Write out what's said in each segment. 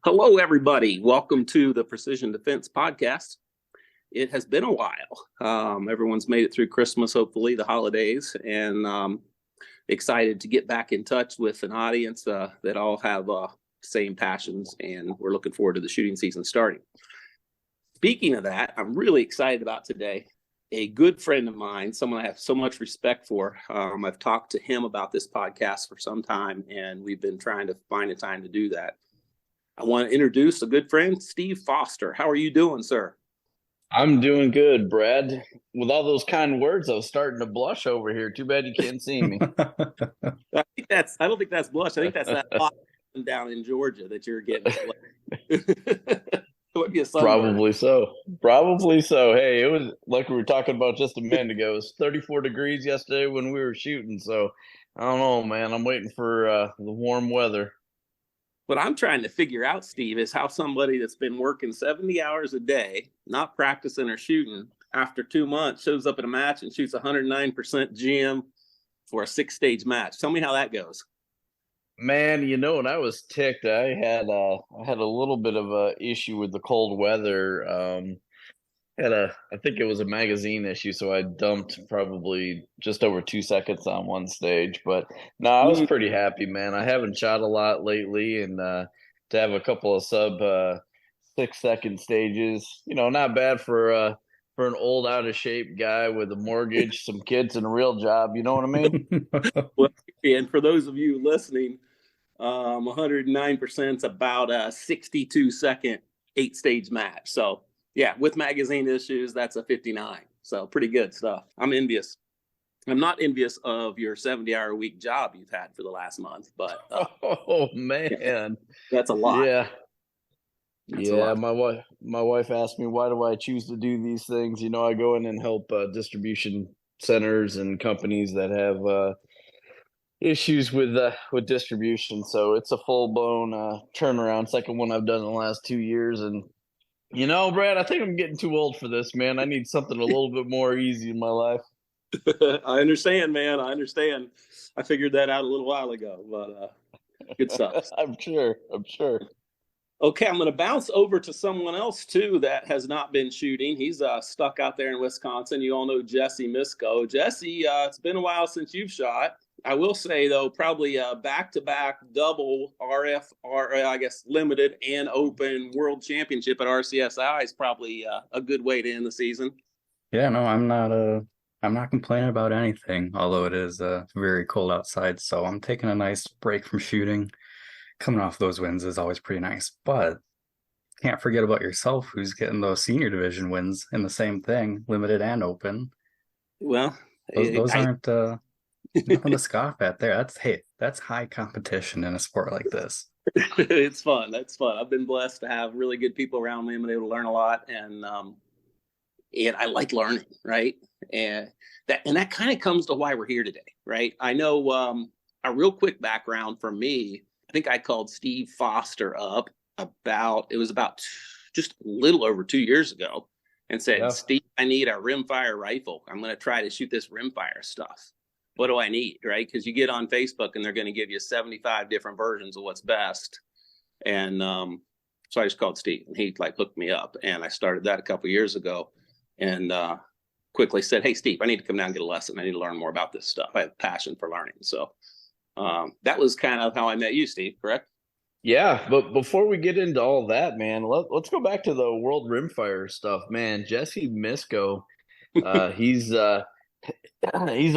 Hello, everybody. Welcome to the Precision Defense Podcast. It has been a while. Everyone's made it through Christmas, hopefully, the holidays, and excited to get back in touch with an audience that all have same passions, and we're looking forward to the shooting season starting. Speaking of that, I'm really excited about today. A good friend of mine, someone I have so much respect for. I've talked to him about this podcast for some time, and we've been trying to find a time to do that. I want to introduce a good friend, Steve Foster. How are you doing, sir? I'm doing good, Brad. With all those kind words, I was starting to blush over here. Too bad you can't see me. I don't think that's blush. I think that's that hot down in Georgia that you're getting. It would be a sunburn. Probably so. Probably so. Hey, it was like we were talking about just a minute ago. It was 34 degrees yesterday when we were shooting. So I don't know, man. I'm waiting for the warm weather. What I'm trying to figure out, Steve, is how somebody that's been working 70 hours a day, not practicing or shooting, after 2 months shows up at a match and shoots 109% GM for a 6-stage match. Tell me how that goes. Man, when I was ticked, I had a little bit of a issue with the cold weather. I think it was a magazine issue, so I dumped probably just over 2 seconds on one stage. But no, I was pretty happy, man. I haven't shot a lot lately, and to have a couple of sub 6 second stages, not bad for an old out of shape guy with a mortgage, some kids, and a real job. You know what I mean? Well, and for those of you listening, 109% is about a 62-second 8-stage match. So yeah, with magazine issues, that's a 59. So pretty good stuff. I'm envious. I'm not envious of your 70-hour-a-week job you've had for the last month, but oh man, yeah, that's a lot. Yeah. That's Yeah, my wife asked me why do I choose to do these things. I go in and help distribution centers and companies that have issues with distribution. So it's a full blown turnaround. Second one I've done in the last 2 years, and Brad, I think I'm getting too old for this, man. I need something a little bit more easy in my life. I understand, man. I understand. I figured that out a little while ago, but good stuff. I'm sure. Okay, I'm going to bounce over to someone else too that has not been shooting. He's stuck out there in Wisconsin. You all know Jesse Misko. Jesse, it's been a while since you've shot. I will say though, probably back-to-back double I guess limited and open world championship at RCSI is probably a good way to end the season. Yeah, no, I'm not complaining about anything, although it is very cold outside, so I'm taking a nice break from shooting. Coming off those wins is always pretty nice, but can't forget about yourself, who's getting those senior division wins in the same thing, limited and open. Well, those aren't nothing to scoff at there. That's high competition in a sport like this. It's fun. That's fun. I've been blessed to have really good people around me. I'm able to learn a lot, and I like learning, right? And that kind of comes to why we're here today, right? I know a real quick background for me. I think I called Steve Foster up about just a little over 2 years ago and said, yeah. Steve, I need a rimfire rifle. I'm going to try to shoot this rimfire stuff. What do I need, right? Because you get on Facebook and they're going to give you 75 different versions of what's best. And so I just called Steve and he hooked me up, and I started that a couple of years ago, and quickly said, hey, Steve, I need to come down and get a lesson. I need to learn more about this stuff. I have a passion for learning. So that was kind of how I met you, Steve, correct? Yeah, but before we get into all that, man, let's go back to the World Rimfire stuff, man. Jesse Misko, he's a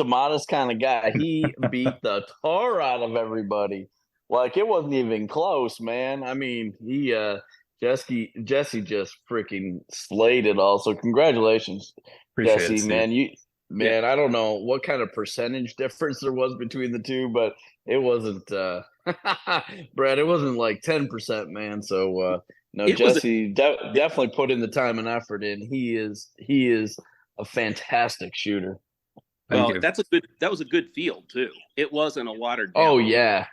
modest kind of guy. He beat the tar out of everybody. Like, it wasn't even close, man. I mean, Jesse just freaking slayed it all. So congratulations, Appreciate Jesse, it, man. I don't know what kind of percentage difference there was between the two, but it wasn't Brad, it wasn't like 10%, man. So no, Jesse definitely put in the time and effort in. He is a fantastic shooter. Well, that was a good field too. It wasn't a watered down. Oh yeah.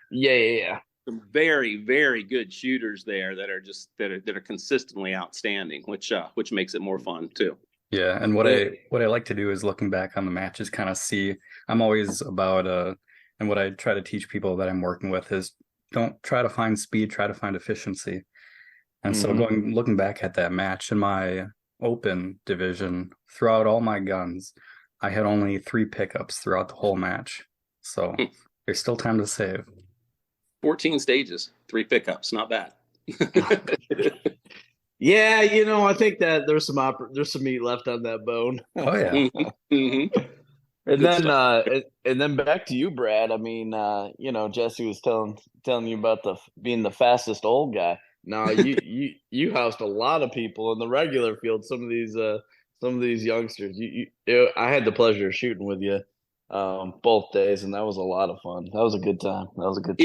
Some very, very good shooters there that are consistently outstanding, which makes it more fun too. Yeah, and what I like to do is, looking back on the matches, kind of see. I'm always about and what I try to teach people that I'm working with is, don't try to find speed, try to find efficiency. And so looking back at that match in my open division, throughout all my guns, I had only 3 pickups throughout the whole match. So there's still time to save. 14 stages, 3 pickups, not bad. Yeah, I think that there's some meat left on that bone. Oh yeah. And then back to you, Brad. I mean, Jesse was telling you about being the fastest old guy. Now you housed a lot of people in the regular field. Some of these youngsters. I had the pleasure of shooting with you both days, and that was a lot of fun. That was a good time. It was a good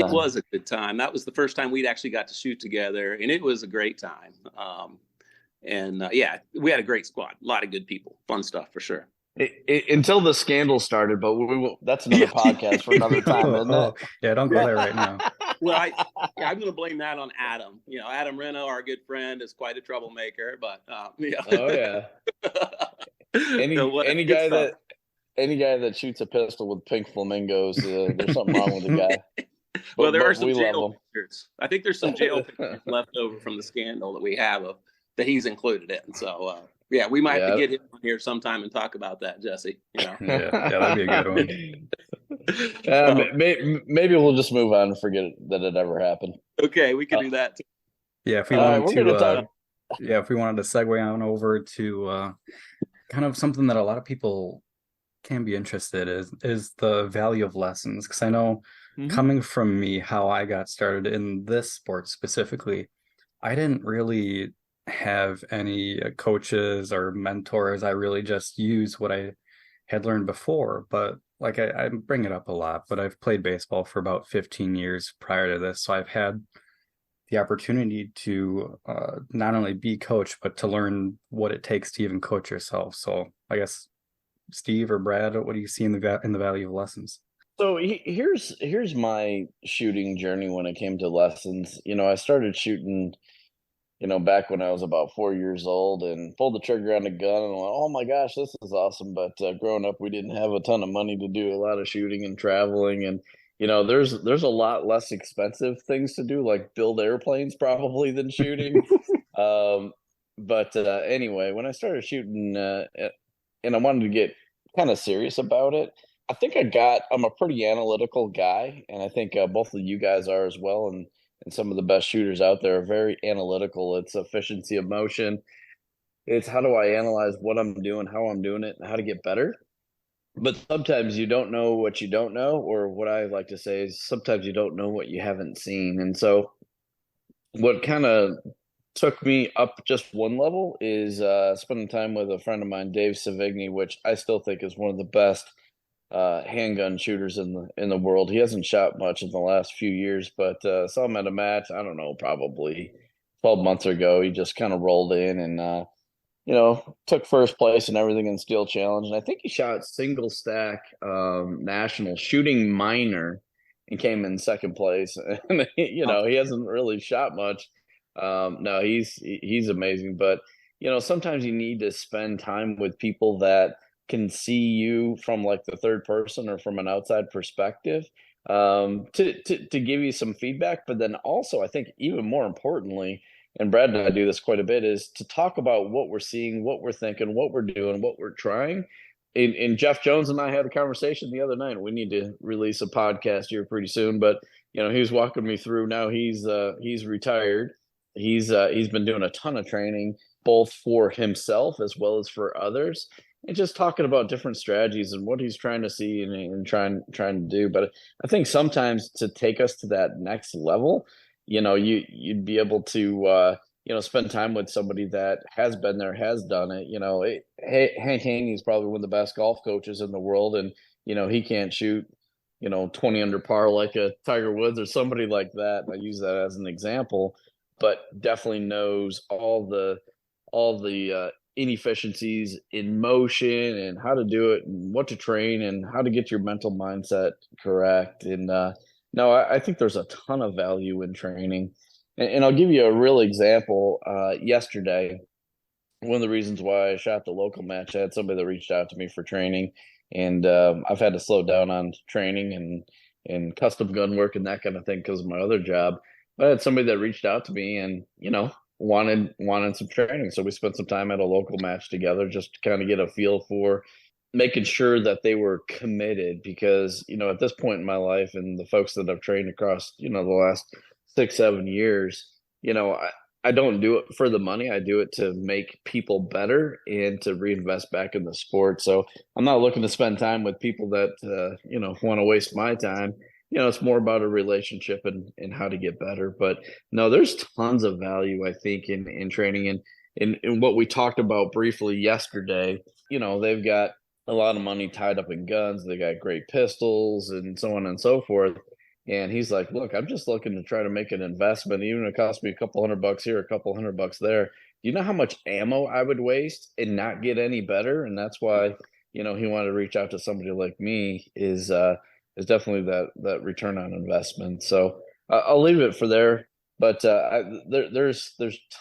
time. That was the first time we'd actually got to shoot together, and it was a great time. Yeah, we had a great squad. A lot of good people. Fun stuff for sure. Until the scandal started, but that's another podcast for another time, isn't it? Yeah, don't go there right now. Well, I'm going to blame that on Adam. Adam Reno, our good friend, is quite a troublemaker. But yeah. Oh yeah. Any guy that shoots a pistol with pink flamingos, there's something wrong with the guy. Well, there are some jail pictures. I think there's some jail pictures left over from the scandal that we have that he's included in. So. Yeah, we might have to get him on here sometime and talk about that, Jesse. Yeah, that'd be a good one. Maybe we'll just move on and forget that it ever happened. Okay, we can do that too. Yeah, if we wanted to, if we wanted to segue on over to kind of something that a lot of people can be interested is the value of lessons. Because I know coming from me, how I got started in this sport specifically, I didn't really have any coaches or mentors. I really just use what I had learned before. But like I bring it up a lot, but I've played baseball for about 15 years prior to this. So I've had the opportunity to not only be coached, but to learn what it takes to even coach yourself. So I guess Steve or Brad, what do you see in the value of lessons? So here's my shooting journey when it came to lessons. I started shooting back when I was about 4 years old, and pulled the trigger on a gun and went, oh my gosh, this is awesome. But growing up, we didn't have a ton of money to do a lot of shooting and traveling. And, there's a lot less expensive things to do, like build airplanes probably, than shooting. Anyway, when I started shooting and I wanted to get kind of serious about it, I think I'm a pretty analytical guy. And I think both of you guys are as well. And some of the best shooters out there are very analytical. It's efficiency of motion. It's how do I analyze what I'm doing, how I'm doing it, and how to get better. But sometimes you don't know what you don't know, or what I like to say is sometimes you don't know what you haven't seen. And so what kind of took me up just one level is spending time with a friend of mine, Dave Savigny, which I still think is one of the best handgun shooters in the world. He hasn't shot much in the last few years, but saw him at a match, I don't know, probably 12 months ago. He just kind of rolled in and took first place and everything in Steel Challenge. And I think he shot single stack national shooting minor and came in second place. And he hasn't really shot much. No, he's amazing, but sometimes you need to spend time with people that can see you from like the third person or from an outside perspective to give you some feedback. But then also, I think even more importantly, and Brad and I do this quite a bit, is to talk about what we're seeing, what we're thinking, what we're doing, what we're trying. And Jeff Jones and I had a conversation the other night. We need to release a podcast here pretty soon, but he was walking me through. Now he's retired. He's been doing a ton of training, both for himself as well as for others, and just talking about different strategies and what he's trying to see and trying to do. But I think sometimes to take us to that next level, you'd be able to spend time with somebody that has been there, has done it. Hank Haney is probably one of the best golf coaches in the world, and he can't shoot 20 under par like a Tiger Woods or somebody like that. I use that as an example, but definitely knows all the inefficiencies in motion and how to do it and what to train and how to get your mental mindset correct. And no, I think there's a ton of value in training. And I'll give you a real example. Yesterday, one of the reasons why I shot the local match, I had somebody that reached out to me for training, and I've had to slow down on training and custom gun work and that kind of thing because of my other job. But I had somebody that reached out to me and, wanted some training. So we spent some time at a local match together just to kind of get a feel for making sure that they were committed because, at this point in my life and the folks that I've trained across, the last 6, 7 years, I don't do it for the money. I do it to make people better and to reinvest back in the sport. So I'm not looking to spend time with people that, want to waste my time. It's more about a relationship and how to get better. But no, there's tons of value, I think, in training. And in what we talked about briefly yesterday, they've got a lot of money tied up in guns. They got great pistols and so on and so forth. And he's like, look, I'm just looking to try to make an investment. Even if it costs me a couple $100 here, a couple $100 there. Do you know how much ammo I would waste and not get any better? And that's why, he wanted to reach out to somebody like me is definitely that return on investment. So I'll leave it for there. But there's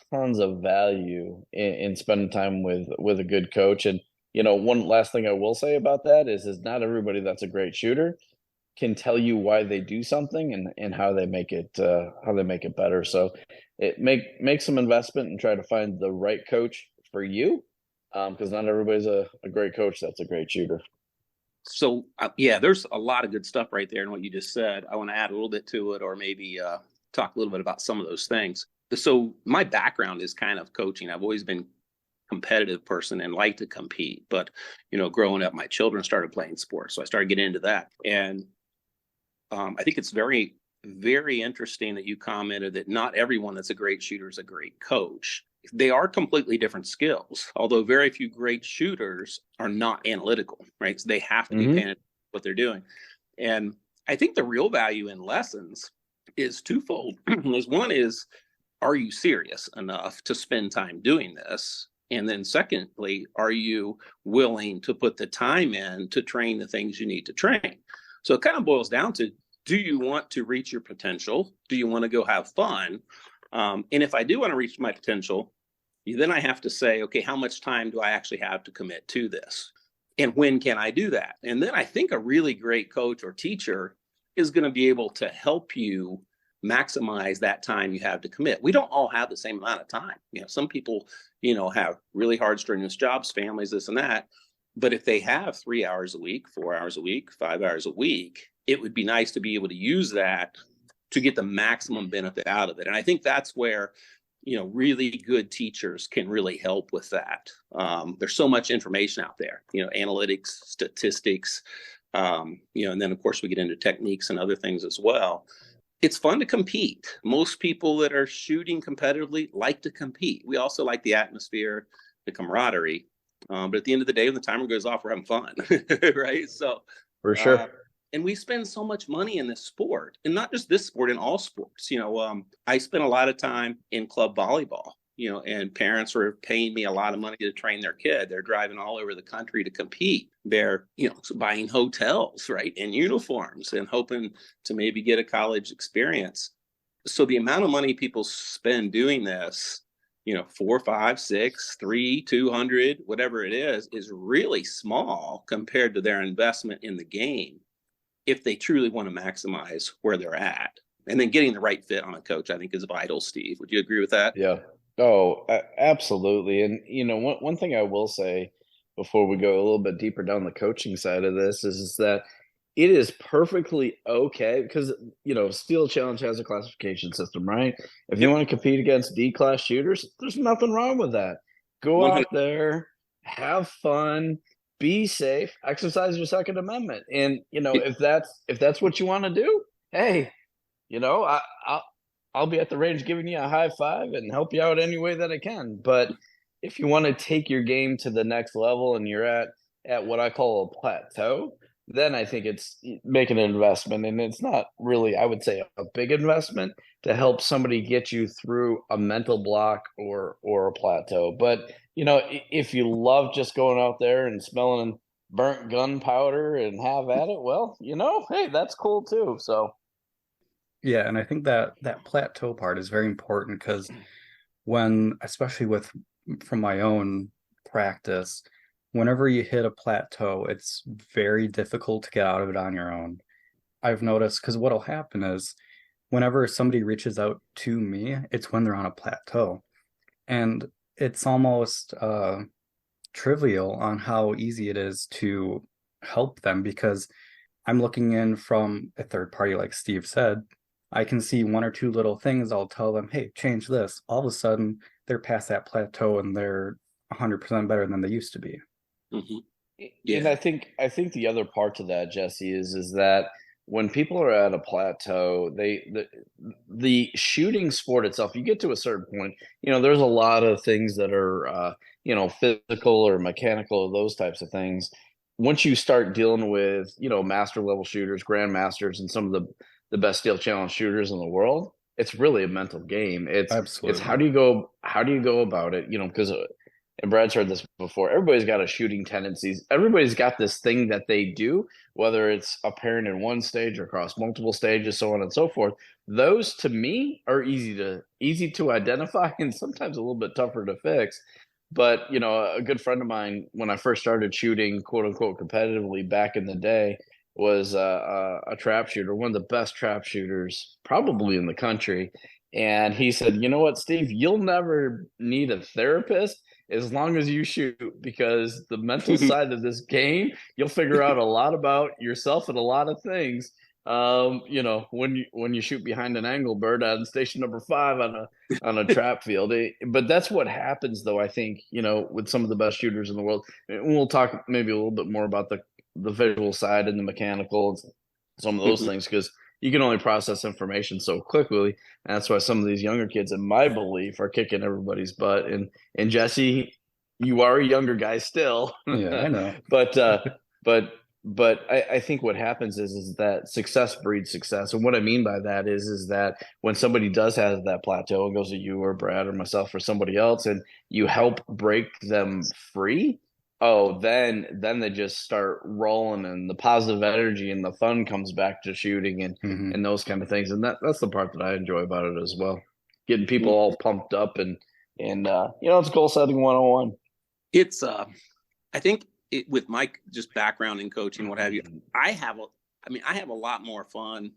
tons of value in spending time with a good coach. And, one last thing I will say about that is not everybody that's a great shooter can tell you why they do something and how they make it better. So make some investment and try to find the right coach for you, because not everybody's a great coach that's a great shooter. So yeah, there's a lot of good stuff right there in what you just said. I want to add a little bit to it, or maybe talk a little bit about some of those things. So my background is kind of coaching. I've always been competitive person and like to compete, but growing up, my children started playing sports, so I started getting into that. And I think it's very, very interesting that you commented that not everyone that's a great shooter is a great coach. They are completely different skills, although very few great shooters are not analytical, right? So they have to be paying attention to what they're doing. And I think the real value in lessons is twofold. One is, are you serious enough to spend time doing this? And then secondly, are you willing to put the time in to train the things you need to train? So it kind of boils down to, do you want to reach your potential? Do you want to go have fun? And if I do want to reach my potential, then I have to say, okay, how much time do I actually have to commit to this? And when can I do that? And then I think a really great coach or teacher is going to be able to help you maximize that time you have to commit. We don't all have the same amount of time. Some people, have really hard, strenuous jobs, families, this and that. But if they have 3 hours a week, 4 hours a week, 5 hours a week, it would be nice to be able to use that to get the maximum benefit out of it. And I think that's where, really good teachers can really help with that. There's so much information out there, analytics, statistics, and then of course we get into techniques and other things as well. It's fun to compete. Most people that are shooting competitively like to compete. We also like the atmosphere, the camaraderie. But at the end of the day, when the timer goes off, we're having fun, right? So for sure. And we spend so much money in this sport, and not just this sport, in all sports. I spent a lot of time in club volleyball, and parents were paying me a lot of money to train their kid. They're driving all over the country to compete. They're, buying hotels, right, and uniforms and hoping to maybe get a college experience. So the amount of money people spend doing this, 4, 5, 6, 3, 200, whatever it is really small compared to their investment in the game, if they truly want to maximize where they're at. And then getting the right fit on a coach, I think, is vital, Steve. Would you agree with that? Yeah. Oh, absolutely. And, one thing I will say before we go a little bit deeper down the coaching side of this is that it is perfectly okay because, Steel Challenge has a classification system, right? If you want to compete against D-class shooters, there's nothing wrong with that. Go out there, have fun, be safe, exercise your Second Amendment. And, if that's what you want to do, hey, I'll be at the range giving you a high five and help you out any way that I can. But if you want to take your game to the next level and you're at what I call a plateau, then I think it's making an investment. And it's not really, I would say, a big investment to help somebody get you through a mental block or a plateau. But, if you love just going out there and smelling burnt gunpowder and have at it, well, hey, that's cool too. So. Yeah, and I think that plateau part is very important because especially from my own practice, whenever you hit a plateau, it's very difficult to get out of it on your own. I've noticed, because what'll happen is whenever somebody reaches out to me, it's when they're on a plateau. And it's almost trivial on how easy it is to help them, because I'm looking in from a third party, like Steve said. I can see one or two little things. I'll tell them, hey, change this. All of a sudden, they're past that plateau and they're 100% better than they used to be. Hmm. And Yeah. I think the other part to that, Jesse, is that when people are at a plateau, the shooting sport itself, you get to a certain point, there's a lot of things that are physical or mechanical, those types of things. Once you start dealing with, master level shooters, grandmasters, and some of the best steel challenge shooters in the world, it's really a mental game. It's Absolutely. how do you go about it? Because and Brad's heard this before. Everybody's got a shooting tendencies. Everybody's got this thing that they do, whether it's apparent in one stage or across multiple stages, so on and so forth. Those to me are easy to identify and sometimes a little bit tougher to fix. But a good friend of mine, when I first started shooting, quote unquote, competitively back in the day, was a trap shooter, one of the best trap shooters probably in the country. And he said, "You know what, Steve? You'll never need a therapist as long as you shoot, because the mental side of this game, you'll figure out a lot about yourself and a lot of things. When you shoot behind an angle bird on station number 5 on a trap field." But that's what happens, though. I think with some of the best shooters in the world. And we'll talk maybe a little bit more about the visual side and the mechanical and some of those things, because you can only process information so quickly. And that's why some of these younger kids, in my belief, are kicking everybody's butt. And Jesse, you are a younger guy still. Yeah, I know. but I think what happens is that success breeds success. And what I mean by that is that when somebody does have that plateau and goes to you or Brad or myself or somebody else, and you help break them free, oh, then they just start rolling, and the positive energy and the fun comes back to shooting Hmm. and those kind of things. And that's the part that I enjoy about it as well. Getting people all pumped up and it's goal setting 101. It's I think with my just background in coaching, what have you, I have a lot more fun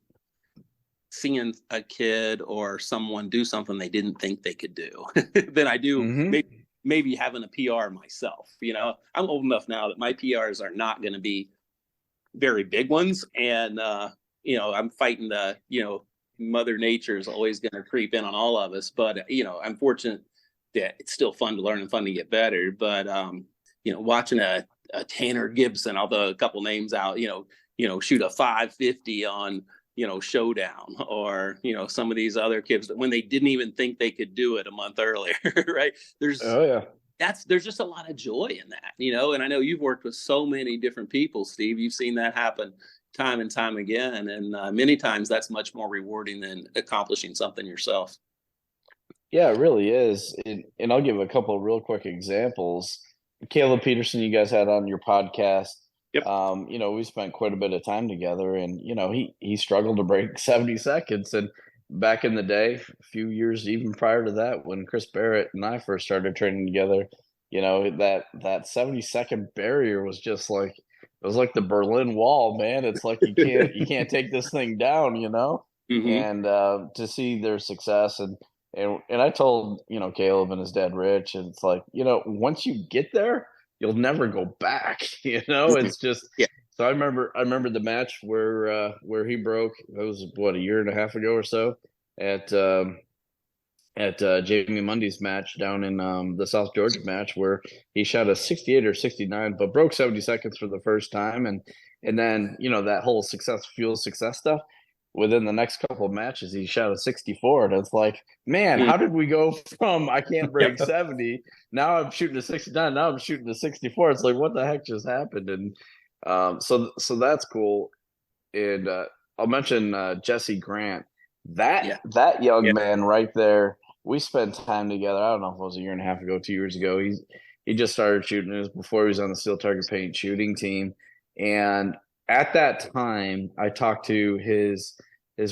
seeing a kid or someone do something they didn't think they could do than I do Mm-hmm. maybe having a PR myself. I'm old enough now that my PRs are not going to be very big ones, and I'm fighting Mother Nature is always going to creep in on all of us. But I'm fortunate that it's still fun to learn and fun to get better. But watching a Tanner Gibson, I'll throw a couple names out, shoot a 550 on, Showdown, or, some of these other kids that when they didn't even think they could do it a month earlier, right? Oh yeah. There's just a lot of joy in that, and I know you've worked with so many different people, Steve. You've seen that happen time and time again. And many times that's much more rewarding than accomplishing something yourself. Yeah, it really is. And I'll give a couple of real quick examples. Caleb Peterson, you guys had on your podcast. Yep. We spent quite a bit of time together, and he struggled to break 70 seconds. And back in the day, a few years even prior to that, when Chris Barrett and I first started training together, that 70-second barrier was just like, it was like the Berlin Wall, man. It's like you can't take this thing down, Mm-hmm. and to see their success and I told Caleb and his dad Rich, and it's like once you get there, you'll never go back. It's just Yeah. so I remember the match where he broke. That was what, a year and a half ago or so at Jamie Mundy's match down in the South Georgia match, where he shot a 68 or 69, but broke 70 seconds for the first time, and then that whole success fuels success stuff. Within the next couple of matches, he shot a 64, and it's like, man, how did we go from I can't break 70, now I'm shooting a 69, now I'm shooting a 64? It's like, what the heck just happened? And so that's cool. And I'll mention Jesse Grant. That young man right there. We spent time together. I don't know if it was a year and a half ago, 2 years ago. He just started shooting. It was before he was on the Steel Target Paint shooting team. And at that time, I talked to his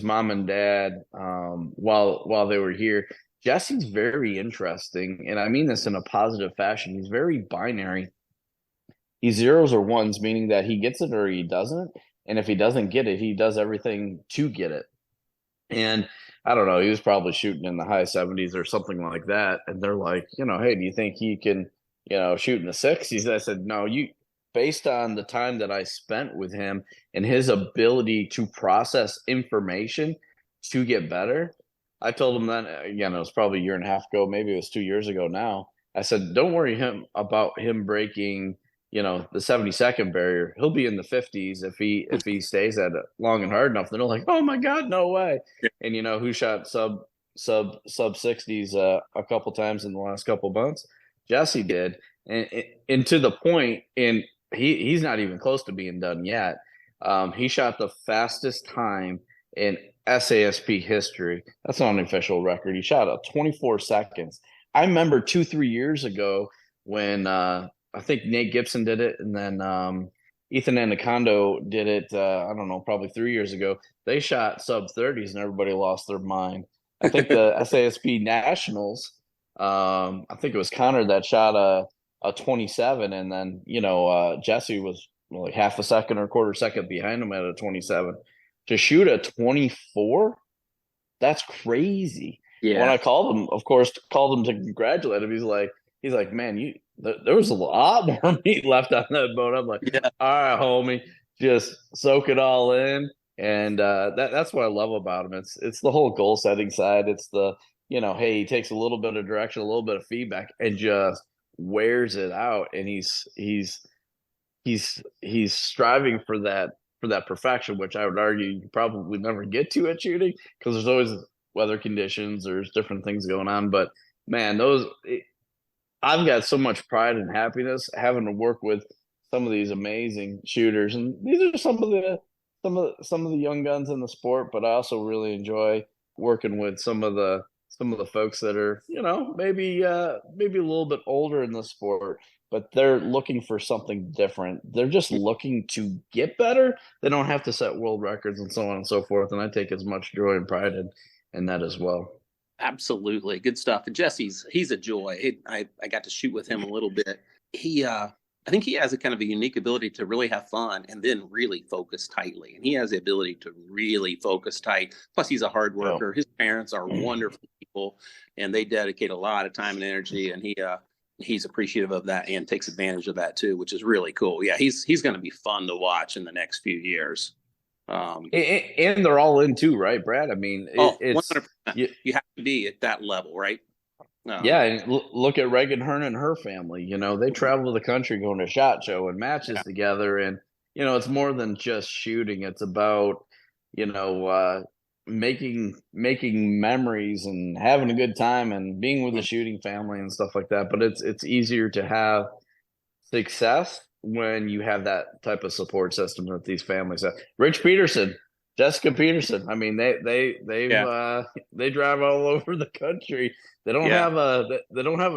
mom and dad while they were here. Jesse's very interesting, and I mean this in a positive fashion. He's very binary. He's zeros or ones, meaning that he gets it or he doesn't. And if he doesn't get it, he does everything to get it. And I don't know, he was probably shooting in the high 70s or something like that. And they're like, hey, do you think he can, shoot in the 60s? I said, no, based on the time that I spent with him and his ability to process information to get better. I told him that, again, it was probably a year and a half ago, maybe it was 2 years ago now. I said, don't worry about him breaking, the 70-second barrier. He'll be in the 50s if he stays at it long and hard enough. Then they're like, oh my God, no way. And who shot sub 60s a couple times in the last couple months? Jesse did. And to the point, and he's not even close to being done yet. He shot the fastest time in SASP history. That's not an official record. He shot at 24 seconds. I remember 2-3 years ago when I think Nate Gibson did it, and then Ethan Anacondo did it. I don't know, probably 3 years ago. They shot sub 30s, and everybody lost their mind. I think the SASP Nationals. I think it was Connor that shot a 27, and then Jesse was like half a second or quarter second behind him at a 27. To shoot a 24, that's crazy. Yeah. When I called him, of course, called him to congratulate him, he's like, man, there was a lot more meat left on that boat. I'm like, Yeah. All right, homie, just soak it all in. And that's what I love about him. It's the whole goal setting side. It's the, hey, he takes a little bit of direction, a little bit of feedback, and just wears it out. And he's striving for that perfection, which I would argue you probably never get to at shooting, because there's always weather conditions, there's different things going on. But man, I've got so much pride and happiness having to work with some of these amazing shooters, and these are some of the young guns in the sport. But I also really enjoy working with some of the folks that are maybe a little bit older in the sport, but they're looking for something different. They're just looking to get better. They don't have to set world records and so on and so forth. And I take as much joy and pride in that as well. Absolutely. Good stuff. And he's a joy. I got to shoot with him a little bit. I think he has a kind of a unique ability to really have fun and then really focus tightly. And he has the ability to really focus tight. Plus, he's a hard worker. His parents are wonderful people, and they dedicate a lot of time and energy. And he's appreciative of that and takes advantage of that too, which is really cool. Yeah, he's going to be fun to watch in the next few years. And they're all in too, right, Brad? I mean, it's 100%. You have to be at that level, right? Yeah, and look at Reagan Hearn and her family. They travel the country going to SHOT Show and matches together, and it's more than just shooting. It's about making memories and having a good time and being with the shooting family and stuff like that. But it's easier to have success when you have that type of support system that these families have. Rich Peterson, Jessica Peterson. I mean, they drive all over the country. They don't have a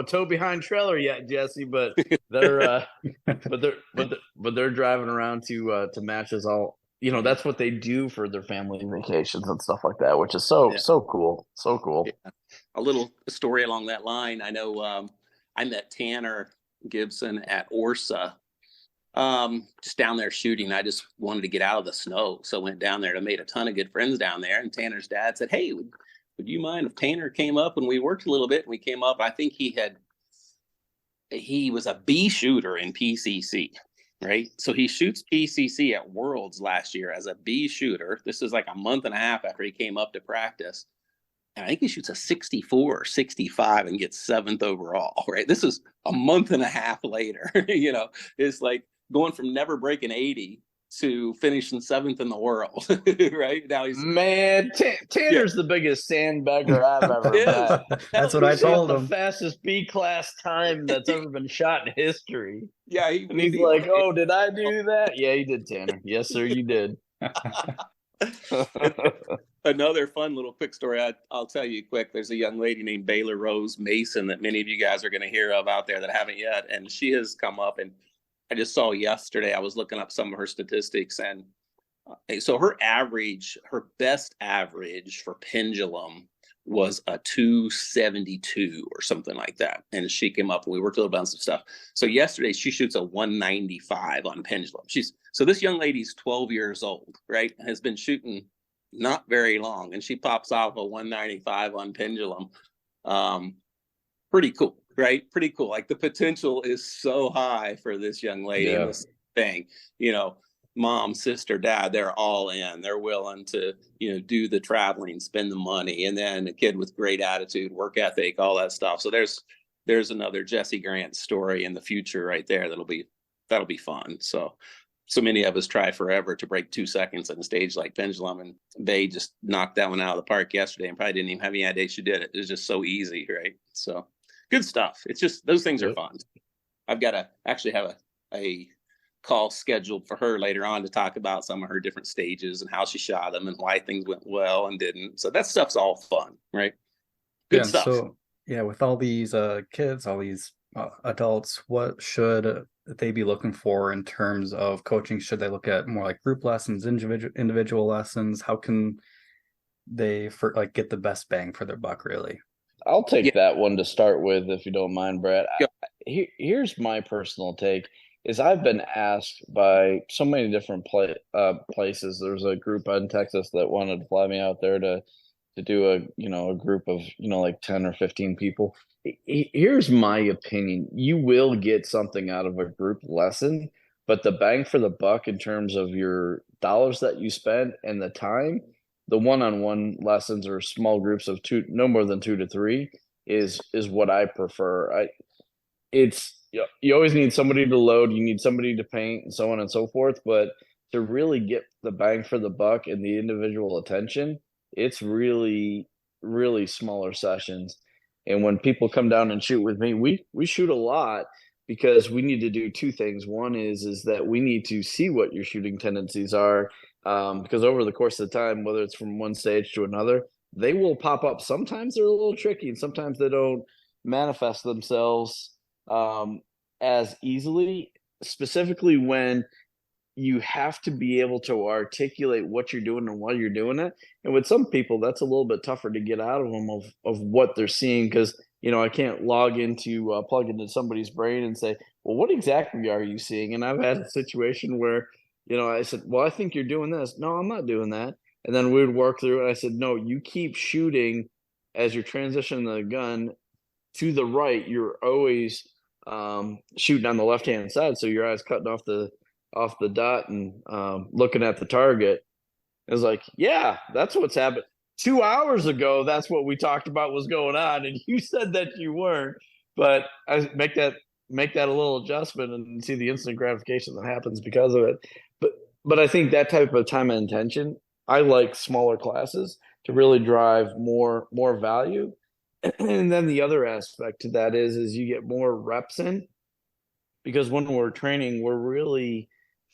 tow behind trailer yet, Jesse, but they're but they're driving around to matches all. That's what they do for their family vacations and stuff like that, which is so cool. So cool. Yeah. A little story along that line. I know I met Tanner Gibson at Orsa. Just down there shooting. I just wanted to get out of the snow. So went down there and made a ton of good friends down there. And Tanner's dad said, hey, would you mind if Tanner came up? And we worked a little bit and we came up. I think he was a B shooter in PCC, right? So he shoots PCC at Worlds last year as a B shooter. This is like a month and a half after he came up to practice. And I think he shoots a 64 or 65 and gets 7th overall, right? This is a month and a half later. It's like going from never breaking 80 to finishing 7th in the world, right? Now he's Tanner's the biggest sandbagger I've ever met. That's what I told him. The fastest B class time that's ever been shot in history. Yeah, he's like, "Oh, did I do that?" Yeah, you did, Tanner. Yes, sir, you did. Another fun little quick story I'll tell you quick. There's a young lady named Baylor Rose Mason that many of you guys are going to hear of out there that haven't yet, and she has come up, and I just saw yesterday, I was looking up some of her statistics, and so her best average for pendulum was a 272 or something like that. And she came up and we worked a little bit on some stuff. So yesterday she shoots a 195 on pendulum. So this young lady's 12 years old, right? Has been shooting not very long, and she pops off a 195 on pendulum. Pretty cool, right? Pretty cool. Like the potential is so high for this young lady. Yeah. And this thing, you know, mom, sister, dad, they're all in. They're willing to, you know, do the traveling, spend the money, and then a kid with great attitude, work ethic, all that stuff. So there's another Jesse Grant story in the future right there that'll be fun. So many of us try forever to break 2 seconds on a stage like pendulum, and they just knocked that one out of the park yesterday and probably didn't even have any idea she did it. It was just so easy, right? So good stuff. It's just those things are fun. I've got to actually have a call scheduled for her later on to talk about some of her different stages and how she shot them and why things went well and didn't. So that stuff's all fun, right? Good stuff. So yeah, with all these kids, all these adults, what should they be looking for in terms of coaching? Should they look at more like group lessons, individual lessons? How can they get the best bang for their buck, really? I'll take that one to start with, if you don't mind, Brad. Here's my personal take: is I've been asked by so many different places. There's a group in Texas that wanted to fly me out there to do a group of like 10 or 15 people. Here's my opinion: you will get something out of a group lesson, but the bang for the buck in terms of your dollars that you spend and the time, the one-on-one lessons or small groups of two, no more than 2 to 3, is what I prefer. You always need somebody to load, you need somebody to paint, and so on and so forth. But to really get the bang for the buck and the individual attention, it's really, really smaller sessions. And when people come down and shoot with me, we shoot a lot because we need to do 2 things. One is that we need to see what your shooting tendencies are, because over the course of the time, whether it's from one stage to another, they will pop up. Sometimes they're a little tricky, and sometimes they don't manifest themselves as easily, specifically when you have to be able to articulate what you're doing and why you're doing it. And with some people, that's a little bit tougher to get out of them of what they're seeing, because I can't plug into somebody's brain and say, well, what exactly are you seeing? And I've had a situation where I said, well, I think you're doing this. No, I'm not doing that. And then we would work through it. I said, no, you keep shooting as you're transitioning the gun to the right. You're always shooting on the left-hand side, so your eyes cutting off the dot and looking at the target. It was like, yeah, that's what's happened. 2 hours ago, that's what we talked about was going on, and you said that you weren't. But I make that a little adjustment and see the instant gratification that happens because of it. But I think that type of time and attention, I like smaller classes to really drive more value. And then the other aspect to that is you get more reps in, because when we're training, we're really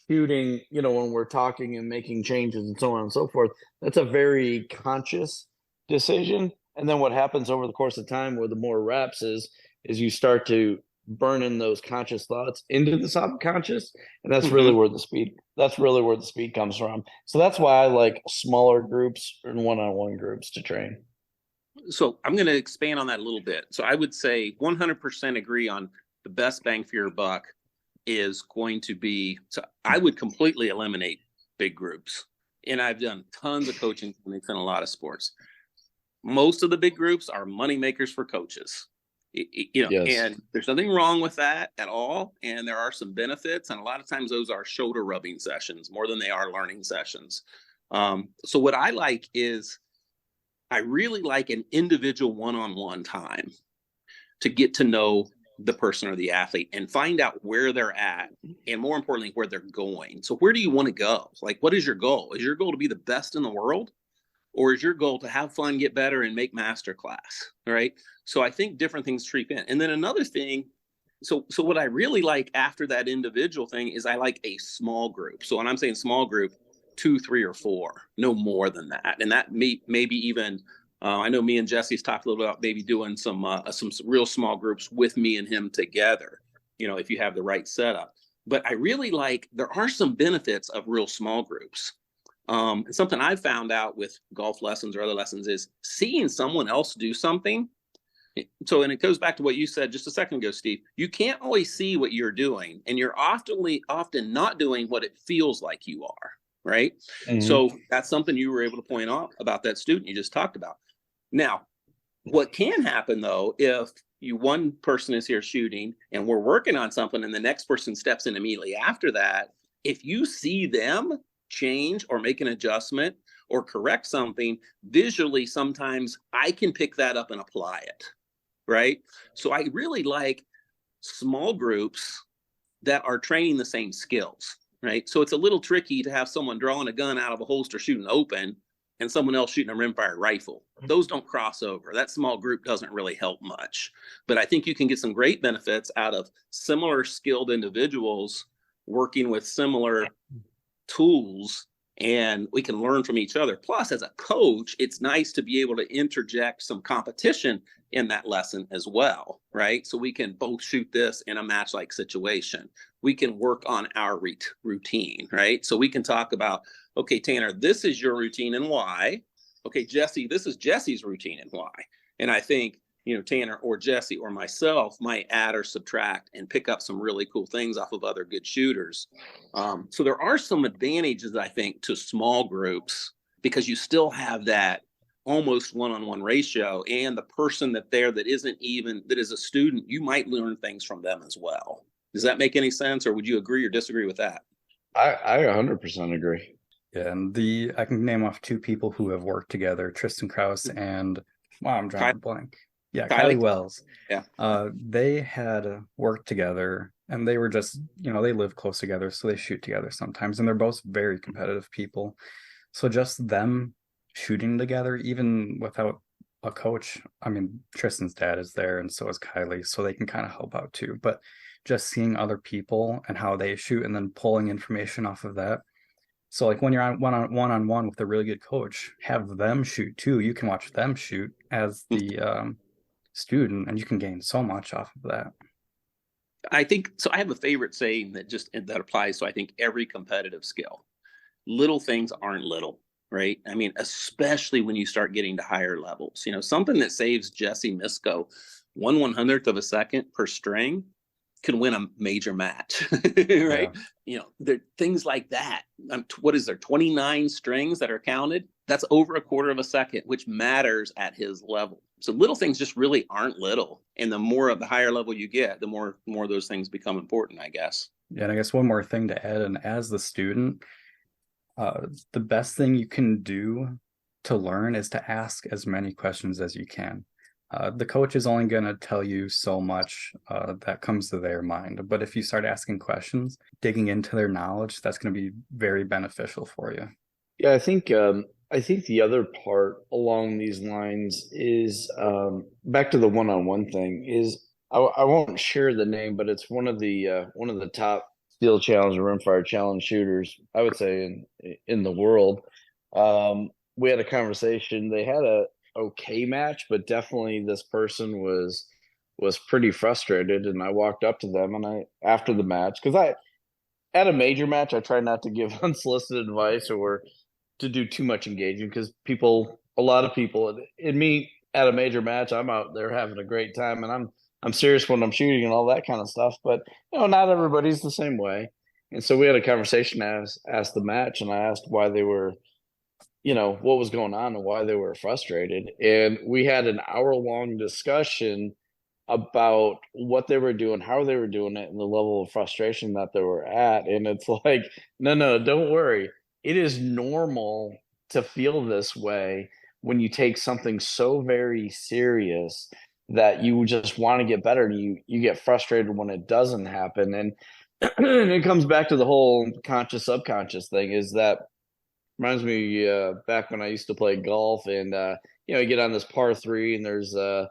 shooting, when we're talking and making changes and so on and so forth. That's a very conscious decision. And then what happens over the course of time with the more reps is you start to burn in those conscious thoughts into the subconscious. And that's really where the speed comes from. So that's why I like smaller groups and one-on-one groups to train. So I'm going to expand on that a little bit. So I would say 100% agree on the best bang for your buck is going to be, so I would completely eliminate big groups. And I've done tons of coaching clinics in a lot of sports. Most of the big groups are money makers for coaches. Yes. And there's nothing wrong with that at all. And there are some benefits. And a lot of times those are shoulder rubbing sessions more than they are learning sessions. So what I like is, I really like an individual one-on-one time to get to know the person or the athlete and find out where they're at, and more importantly, where they're going. So where do you want to go? Like, what is your goal? Is your goal to be the best in the world? Or is your goal to have fun, get better, and make master class, right? So I think different things creep in. And then another thing, so what I really like after that individual thing is I like a small group. So when I'm saying small group, 2, 3, or 4, no more than that. And that maybe even, I know me and Jesse's talked a little bit about maybe doing some real small groups with me and him together, if you have the right setup. But I really like, there are some benefits of real small groups. And something I've found out with golf lessons or other lessons is seeing someone else do something. So, and it goes back to what you said just a second ago, Steve. You can't always see what you're doing, and you're often not doing what it feels like you are. right? Mhm. So that's something you were able to point out about that student you just talked about. Now, what can happen though, if one person is here shooting and we're working on something and the next person steps in immediately after that, if you see them change or make an adjustment or correct something visually, sometimes I can pick that up and apply it, right? So I really like small groups that are training the same skills, right? So it's a little tricky to have someone drawing a gun out of a holster shooting open and someone else shooting a rimfire rifle. Those don't cross over. That small group doesn't really help much. But I think you can get some great benefits out of similar skilled individuals working with similar tools, and we can learn from each other. Plus, as a coach, it's nice to be able to interject some competition in that lesson as well, right? So we can both shoot this in a match like situation. We can work on our routine, right? So we can talk about, okay, Tanner, this is your routine and why. Okay, Jesse, this is Jesse's routine and why. And I think, Tanner or Jesse or myself might add or subtract and pick up some really cool things off of other good shooters. So there are some advantages, I think, to small groups because you still have that almost one-on-one ratio, and the person that is a student, you might learn things from them as well. Does that make any sense, or would you agree or disagree with that? I 100% agree. Yeah, and I can name off two people who have worked together, Tristan Krause and I'm drawing a blank. Yeah, Kylie Wells. Yeah. They had worked together and they were just, they live close together, so they shoot together sometimes, and they're both very competitive people. So just them shooting together, even without a coach. I mean, Tristan's dad is there and so is Kylie, so they can kind of help out too. But just seeing other people and how they shoot and then pulling information off of that. So like when you're on one-on-one with a really good coach, have them shoot too. You can watch them shoot as the student, and you can gain so much off of that. I think so. I have a favorite saying that applies to, I think, every competitive skill. Little things aren't little, right? I mean, especially when you start getting to higher levels. Something that saves Jesse Misko 1/100th of a second per string can win a major match, right? Yeah. There things like that. What is there? 29 strings that are counted. That's over a quarter of a second, which matters at his level. So little things just really aren't little, and the more of the higher level you get, the more those things become important, I guess. Yeah, and I guess one more thing to add, and as the student, the best thing you can do to learn is to ask as many questions as you can. The coach is only going to tell you so much that comes to their mind. But if you start asking questions, digging into their knowledge, that's going to be very beneficial for you. Yeah, I think the other part along these lines is back to the one-on-one thing. Is I won't share the name, but it's one of the top Steel Challenge or Rimfire Challenge shooters, I would say, in the world. We had a conversation. They had a okay match, but definitely this person was pretty frustrated, and I walked up to them and after the match, because at a major match I try not to give unsolicited advice or to do too much engaging, because a lot of people in me at a major match, I'm out there having a great time and I'm serious when I'm shooting and all that kind of stuff, but not everybody's the same way. And so we had a conversation as the match, and I asked why they were, what was going on and why they were frustrated. And we had an hour-long discussion about what they were doing, how they were doing it, and the level of frustration that they were at. And it's like, no, don't worry. It is normal to feel this way when you take something so very serious that you just want to get better, and you get frustrated when it doesn't happen. And it comes back to the whole conscious subconscious thing. Is that reminds me back when I used to play golf, and you get on this par 3 and there's a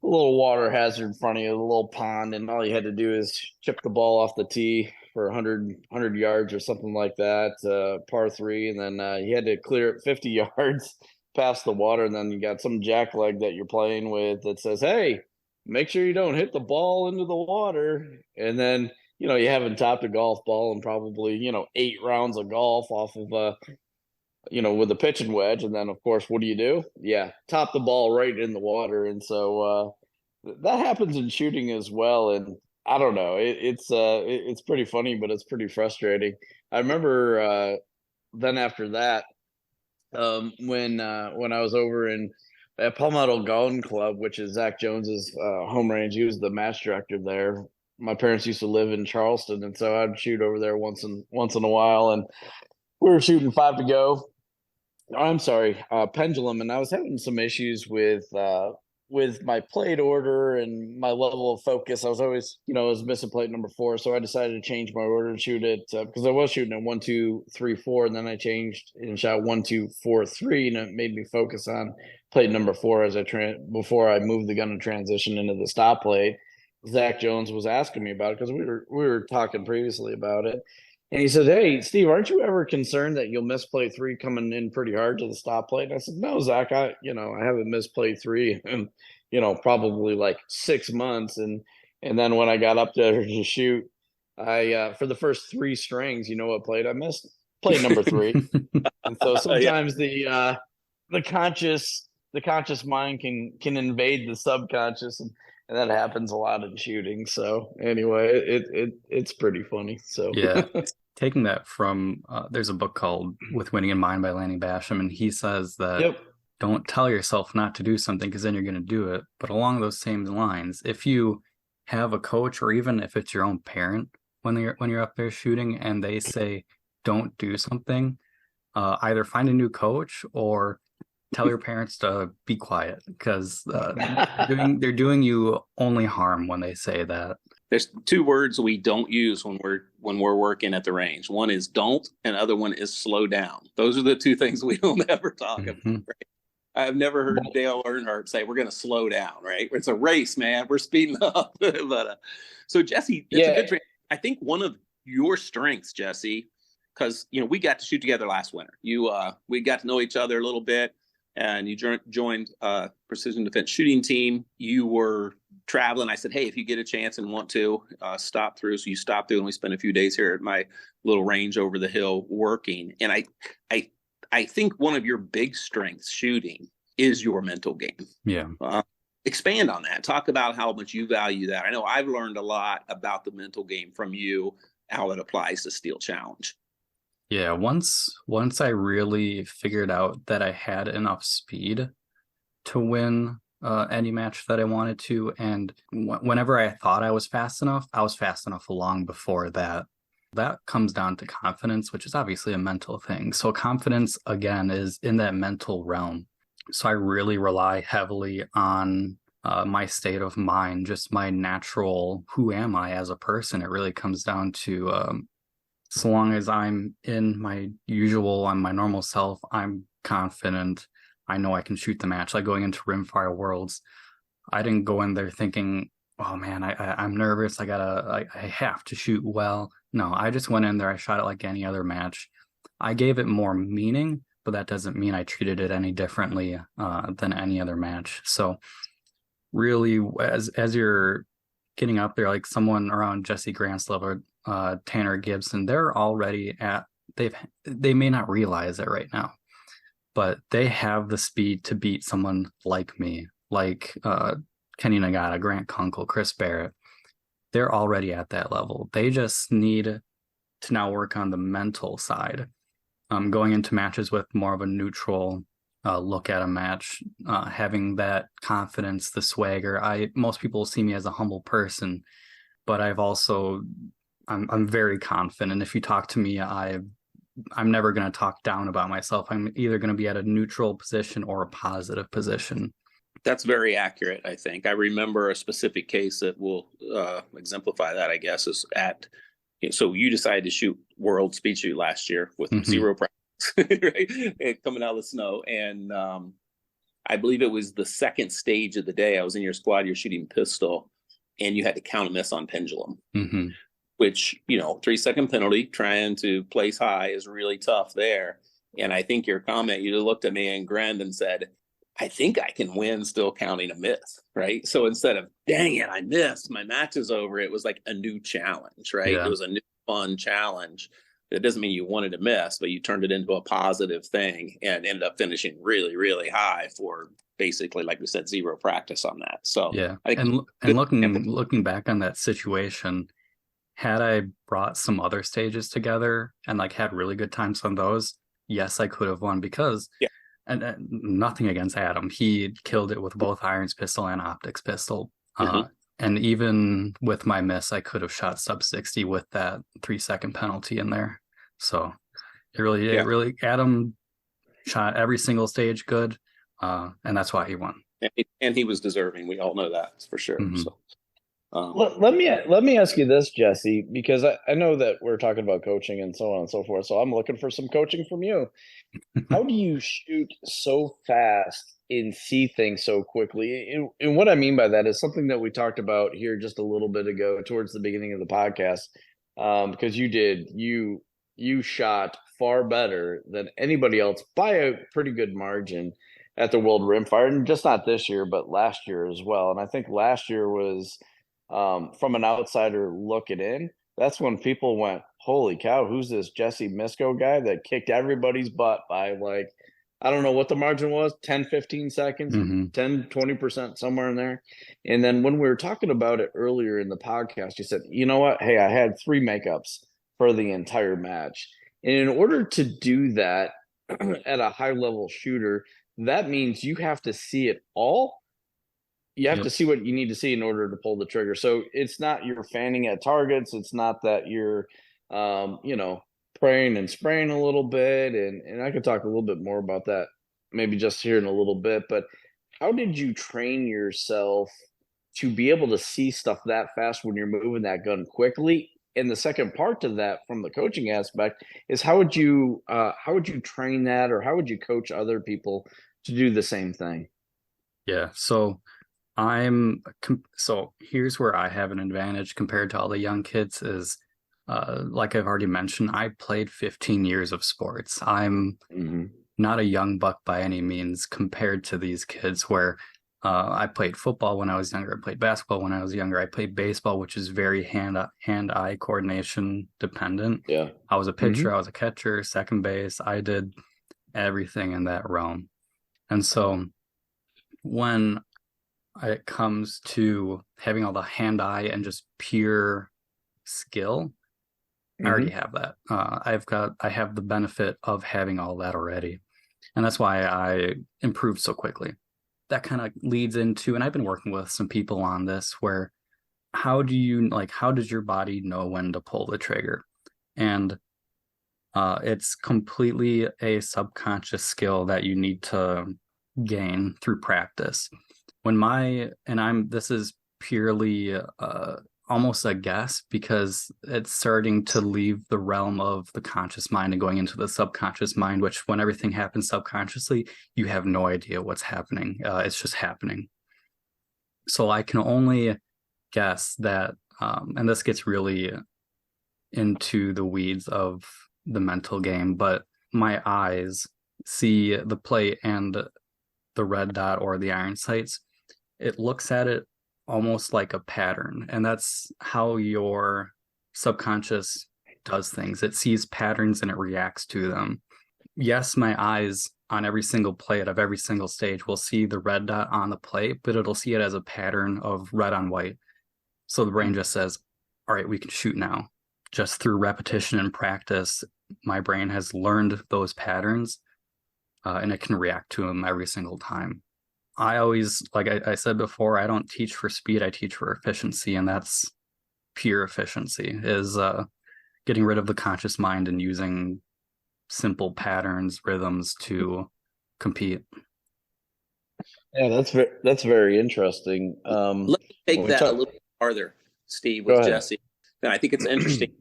little water hazard in front of you, a little pond, and all you had to do is chip the ball off the tee for 100 yards or something like that, par 3, and then you had to clear it 50 yards past the water, and then you got some jackleg that you're playing with that says, hey, make sure you don't hit the ball into the water. And then you haven't topped a golf ball in probably 8 rounds of golf off of with a pitching wedge, and then of course what do? Yeah, top the ball right in the water. And so that happens in shooting as well. And I don't know, it's pretty funny, but it's pretty frustrating. I remember then after that, when I was over at Palmetto Golden Club, which is Zach Jones's home range, he was the match director there. My parents used to live in Charleston, and so I'd shoot over there once in a while. And we were shooting 5 to go. I'm sorry, pendulum, and I was having some issues with my plate order and my level of focus. I was always, I was missing plate number 4, so I decided to change my order and shoot it because I was shooting at 1, 2, 3, 4, and then I changed and shot 1, 2, 4, 3, and it made me focus on plate number 4 as before I moved the gun and transition into the stop plate. Zach Jones was asking me about it because we were talking previously about it. And he said, "Hey, Steve, aren't you ever concerned that you'll miss plate 3 coming in pretty hard to the stop plate?" And I said, "No, Zach, I haven't missed plate 3 in, probably like 6 months." And then when I got up there to shoot, I for the first 3 strings, you know what plate I missed? Plate number 3. And so sometimes the conscious mind can invade the subconscious, and that happens a lot in shooting. So anyway, it's pretty funny. So yeah, taking that from there's a book called With Winning in Mind by Lanny Basham, and he says that don't tell yourself not to do something because then you're going to do it. But along those same lines, if you have a coach, or even if it's your own parent when you're up there shooting and they say don't do something, either find a new coach or tell your parents to be quiet, because they're doing you only harm when they say that. There's 2 words we don't use when we're working at the range. One is don't, and the other one is slow down. Those are the 2 things we don't ever talk about. Right? I've never heard Dale Earnhardt say we're going to slow down. Right? It's a race, man. We're speeding up. But so Jesse, it's a good trade. I think one of your strengths, Jesse, because we got to shoot together last winter. We got to know each other a little bit. And you joined Precision Defense Shooting Team. You were traveling. I said, hey, if you get a chance and want to stop through. So you stopped through, and we spent a few days here at my little range over the hill working. And I think one of your big strengths shooting is your mental game. Yeah. Expand on that. Talk about how much you value that. I know I've learned a lot about the mental game from you, how it applies to Steel Challenge. Yeah, once I really figured out that I had enough speed to win any match that I wanted to, and whenever I thought I was fast enough long before that. That comes down to confidence, which is obviously a mental thing. So confidence, again, is in that mental realm. So I really rely heavily on my state of mind, just my natural, who am I as a person? It really comes down to so long as I'm in my normal self, I'm confident. I know I can shoot the match. Like going into Rimfire Worlds, I didn't go in there thinking, oh man, I'm nervous. I have to shoot well. No, I just went in there. I shot it like any other match. I gave it more meaning, but that doesn't mean I treated it any differently than any other match. So really, as you're getting up there, like someone around Jesse Grant's level, Tanner Gibson, they're already they may not realize it right now, but they have the speed to beat someone like me, like Kenny Nagata, Grant Kunkel, Chris Barrett. They're already at that level. They just need to now work on the mental side. Going into matches with more of a neutral look at a match, having that confidence, the swagger. Most people see me as a humble person, but I'm very confident. And if you talk to me, I'm never going to talk down about myself. I'm either going to be at a neutral position or a positive position. That's very accurate, I think. I remember a specific case that will exemplify that, I guess, is so you decided to shoot World Speed Shoot last year with zero practice, right? And coming out of the snow. And I believe it was the second stage of the day. I was in your squad, you're shooting pistol, and you had to count a miss on pendulum. Which, 3-second penalty, trying to place high is really tough there. And I think your comment, you looked at me and grinned and said, I think I can win still counting a miss, right? So instead of, dang it, I missed, my match is over, it was like a new challenge, right? Yeah. It was a new fun challenge. It doesn't mean you wanted to miss, but you turned it into a positive thing and ended up finishing really, really high for basically, like we said, zero practice on that. So yeah, and looking back on that situation, had I brought some other stages together and like had really good times on those, yes, I could have won because, Yeah. and nothing against Adam, he killed it with both irons pistol and optics pistol. Mhm. And even with my miss, I could have shot sub 60 with that 3-second penalty in there. So it really, Adam shot every single stage good, and that's why he won. And he was deserving. We all know that for sure. Mhm. So, Let me ask you this, Jesse, because I know that we're talking about coaching and so on and so forth. So I'm looking for some coaching from you. How do you shoot so fast and see things so quickly? And what I mean by that is something that we talked about here just a little bit ago, towards the beginning of the podcast, because you shot far better than anybody else by a pretty good margin at the World Rimfire, and just not this year, but last year as well. And I think last year was, from an outsider looking in, that's when people went, holy cow, who's this Jesse Misko guy that kicked everybody's butt by, like, I don't know what the margin was, 10, 15 seconds, Mhm. 10, 20%, somewhere in there. And then when we were talking about it earlier in the podcast, you said, you know what? Hey, I had 3 makeups for the entire match. And in order to do that at a high level shooter, that means you have to see it all. You have Yep. to see what you need to see in order to pull the trigger. So it's not you're fanning at targets. It's not that you're, praying and spraying a little bit. And I could talk a little bit more about that maybe just here in a little bit. But how did you train yourself to be able to see stuff that fast when you're moving that gun quickly? And the second part to that, from the coaching aspect, is how would you train that, or how would you coach other people to do the same thing? Yeah. So here's where I have an advantage compared to all the young kids is, like I've already mentioned, I played 15 years of sports. I'm not a young buck by any means compared to these kids where I played football when I was younger. I played basketball when I was younger. I played baseball, which is very hand-eye coordination dependent. Yeah. I was a pitcher, I was a catcher, second base. I did everything in that realm. And so when it comes to having all the hand-eye and just pure skill, I already have that. I have the benefit of having all that already. And that's why I improved so quickly. That kind of leads into, and I've been working with some people on this, where how does your body know when to pull the trigger? And it's completely a subconscious skill that you need to gain through practice. This is purely almost a guess, because it's starting to leave the realm of the conscious mind and going into the subconscious mind, which when everything happens subconsciously, you have no idea what's happening. It's just happening. So I can only guess that, and this gets really into the weeds of the mental game, but my eyes see the plate and the red dot or the iron sights. It looks at it almost like a pattern, and that's how your subconscious does things. It sees patterns and it reacts to them. Yes, my eyes on every single plate of every single stage will see the red dot on the plate, but it'll see it as a pattern of red on white. So the brain just says, all right, we can shoot now. Just through repetition and practice, my brain has learned those patterns, and it can react to them every single time. I always, like I said before, I don't teach for speed, I teach for efficiency, and that's pure efficiency, is getting rid of the conscious mind and using simple patterns, rhythms to compete. Yeah, that's very interesting. Let me take that a little farther, Steve, with Jesse. And I think it's interesting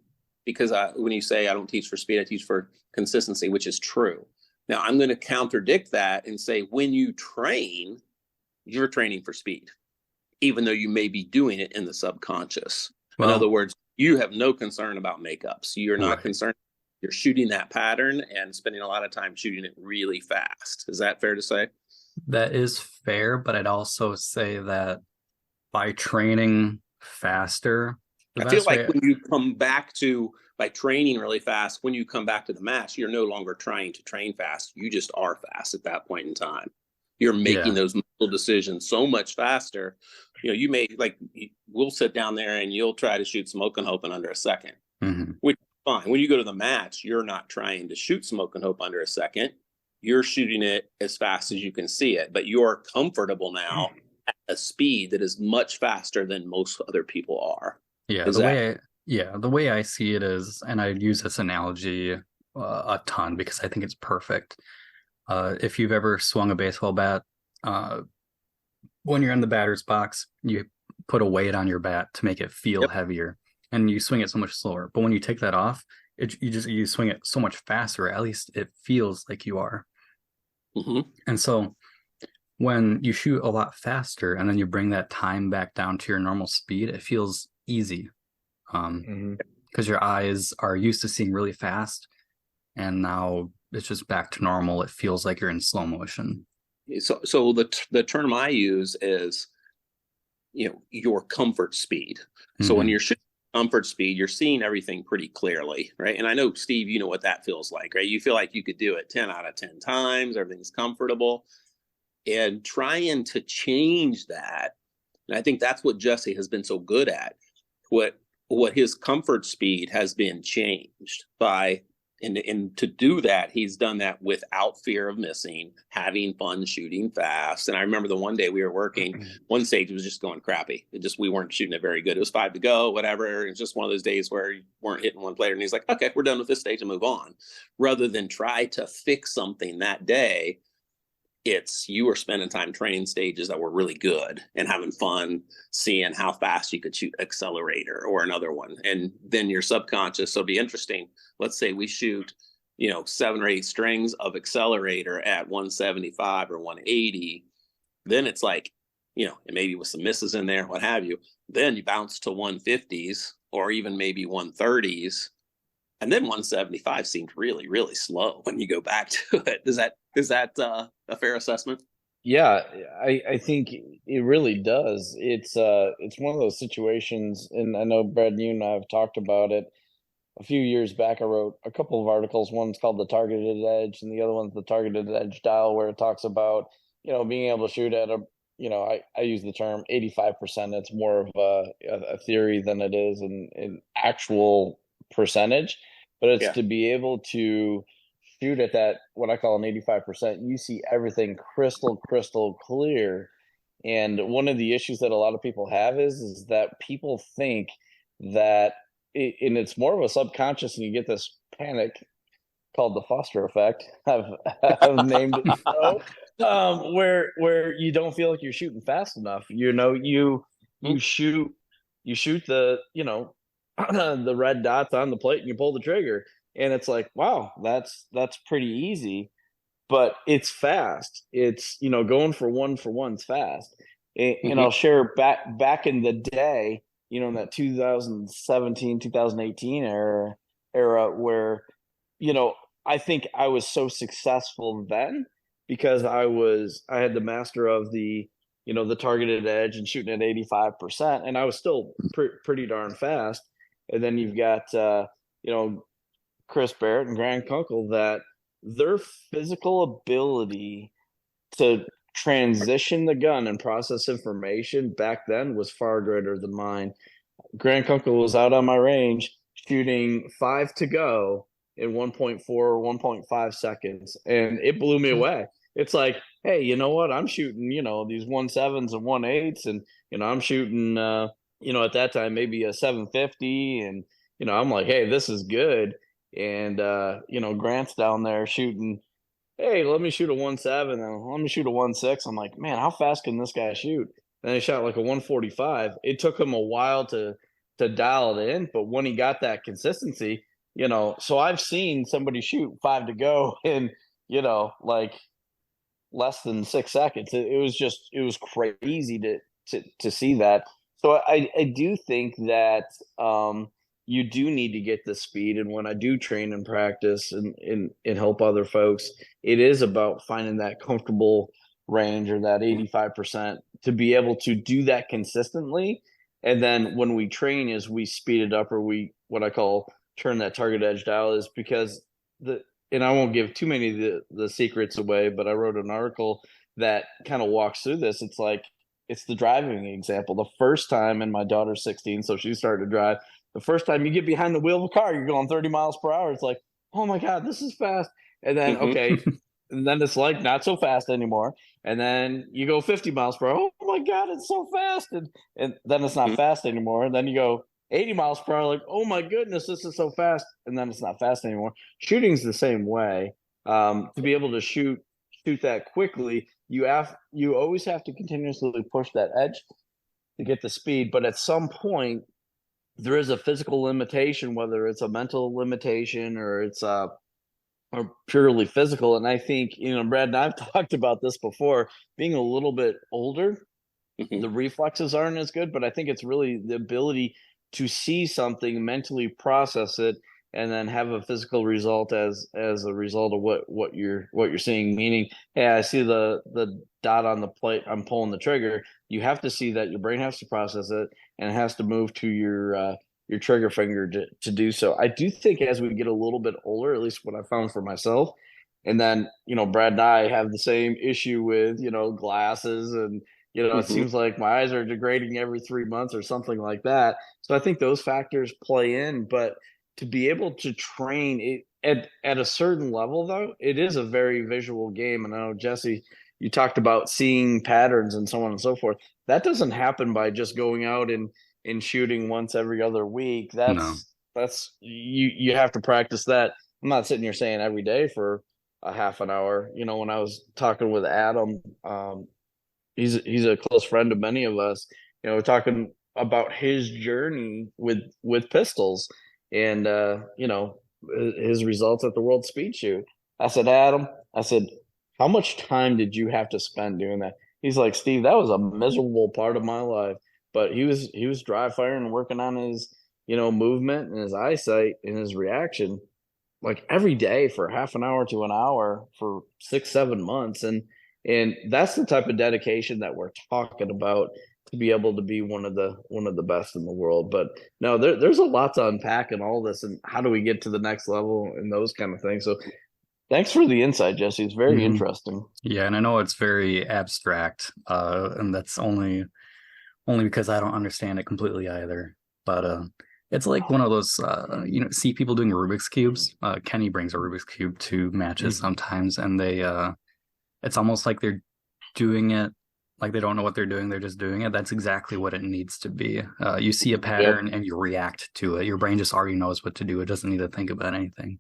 because when you say I don't teach for speed, I teach for consistency, which is true. Now, I'm going to contradict that and say when you train, you're training for speed, even though you may be doing it in the subconscious. In other words, you have no concern about makeups. You're not concerned. You're shooting that pattern and spending a lot of time shooting it really fast. Is that fair to say? That is fair, but I'd also say that by training faster, I feel like when you come back to, by training really fast, when you come back to the match, you're no longer trying to train fast. You just are fast at that point in time. You're making those mental decisions so much faster you may like we'll sit down there and you'll try to shoot Smoke and Hope in under a second, Mhm. which is fine. When you go to the match, you're not trying to shoot Smoke and Hope under a second. You're shooting it as fast as you can see it, but you're comfortable now at a speed that is much faster than most other people are. Yeah, Is the that way the way I see it is, and I use this analogy a ton because I think it's perfect. If you've ever swung a baseball bat, when you're in the batter's box, you put a weight on your bat to make it feel Yep. heavier, and you swing it so much slower. But when you take that off, you swing it so much faster. At least it feels like you are. hmm And so when you shoot a lot faster and then you bring that time back down to your normal speed, it feels easy. Because your eyes are used to seeing really fast, and now it's just back to normal. It feels like you're in slow motion. So the term I use is your comfort speed. So when Mhm. you're shooting comfort speed, you're seeing everything pretty clearly, right? And I know, Steve, you know what that feels like, right? You feel like you could do it 10 out of 10 times, everything's comfortable. And trying to change that, and I think that's what Jesse has been so good at. What his comfort speed has been changed by, and to do that, he's done that without fear of missing, having fun shooting fast. And I remember the one day we were working, one stage was just going crappy. We weren't shooting it very good. It was 5 to go, whatever. It's just one of those days where you weren't hitting one player. And he's like, okay, we're done with this stage and move on. Rather than try to fix something that day, you were spending time training stages that were really good and having fun, seeing how fast you could shoot accelerator or another one. And then your subconscious, so it'll be interesting. Let's say we shoot, 7 or 8 strings of accelerator at 175 or 180. Then it's like, and maybe with some misses in there, what have you. Then you bounce to 150s or even maybe 130s. And then 175 seemed really, really slow when you go back to it. Is that a fair assessment? Yeah, I think it really does. It's one of those situations, and I know Brad, you and I have talked about it a few years back. I wrote a couple of articles. One's called The Targeted Edge, and the other one's The Targeted Edge Dial, where it talks about, being able to shoot at I use the term 85%. It's more of a theory than it is an actual percentage, but it's Yeah. to be able to shoot at that, what I call an 85%. You see everything crystal clear. And one of the issues that a lot of people have is that people think that and it's more of a subconscious, and you get this panic called the Foster effect. I've named it so. Where you don't feel like you're shooting fast enough. You shoot the the red dots on the plate and you pull the trigger, and it's like, wow, that's pretty easy, but it's fast. It's going for one's fast. And I'll share back in the day, in that 2017 2018 era where I think I was so successful then because I had the master of the the targeted edge and shooting at 85%, and I was still pretty darn fast. And then you've got Chris Barrett and Grant Kunkel, that their physical ability to transition the gun and process information back then was far greater than mine. Grant Kunkel was out on my range shooting 5 to go in 1.4 or 1.5 seconds, and it blew me away. It's like, hey, you know what? I'm shooting, these 1.7s and 1.8s, and I'm shooting at that time maybe a 750, and I'm like, hey, this is good. And Grant's down there shooting, hey, let me shoot a 1.7 and let me shoot a 1.6. I'm like, man, how fast can this guy shoot? And he shot like a 145. It took him a while to dial it in, but when he got that consistency, so I've seen somebody shoot 5 to go in, like less than 6 seconds. It was crazy to see that. So I do think that you do need to get the speed. And when I do train and practice and help other folks, it is about finding that comfortable range, or that 85%, to be able to do that consistently. And then when we train, is we speed it up, or we, what I call, turn that target edge dial, is because and I won't give too many of the secrets away, but I wrote an article that kind of walks through this. It's like, it's the driving example. The first time, and my daughter's 16, so she started to drive. The first time you get behind the wheel of a car, you're going 30 miles per hour. It's like, oh my God, this is fast. And then, okay, and then it's like not so fast anymore. And then you go 50 miles per hour. Oh my God, it's so fast. And then it's not fast anymore. And then you go 80 miles per hour, like, oh my goodness, this is so fast. And then it's not fast anymore. Shooting's the same way. To be able to shoot that quickly, you always have to continuously push that edge to get the speed. But at some point, there is a physical limitation, whether it's a mental limitation or it's or purely physical. And I think, Brad and I've talked about this before, being a little bit older, the reflexes aren't as good, but I think it's really the ability to see something, mentally process it, and then have a physical result as a result of what you're seeing. Meaning, hey, I see the dot on the plate, I'm pulling the trigger. You have to see that, your brain has to process it, and it has to move to your trigger finger to do so. I do think as we get a little bit older, at least what I found for myself, and then Brad and I have the same issue with glasses, and it seems like my eyes are degrading every 3 months or something like that. So I think those factors play in, but to be able to train it at a certain level, though, it is a very visual game. And I know, Jesse, you talked about seeing patterns and so on and so forth. That doesn't happen by just going out and shooting once every other week. That's you have to practice that. I'm not sitting here saying every day for a half an hour. When I was talking with Adam, he's a close friend of many of us, talking about his journey with pistols and his results at the World Speed Shoot. I said, Adam, how much time did you have to spend doing that? He's like, Steve, that was a miserable part of my life. But he was dry firing and working on his movement and his eyesight and his reaction like every day for half an hour to an hour for 6-7 months. And that's the type of dedication that we're talking about, to be able to be one of the best in the world. But no, there's a lot to unpack in all this, and how do we get to the next level and those kind of things. So thanks for the insight, Jesse. It's very interesting. Yeah, and I know it's very abstract, and that's only because I don't understand it completely either. But it's like one of those, see people doing Rubik's Cubes. Kenny brings a Rubik's Cube to matches sometimes, and they it's almost like they're doing it like they don't know what they're doing. They're just doing it. That's exactly what it needs to be. You see a pattern and you react to it. Your brain just already knows what to do. It doesn't need to think about anything.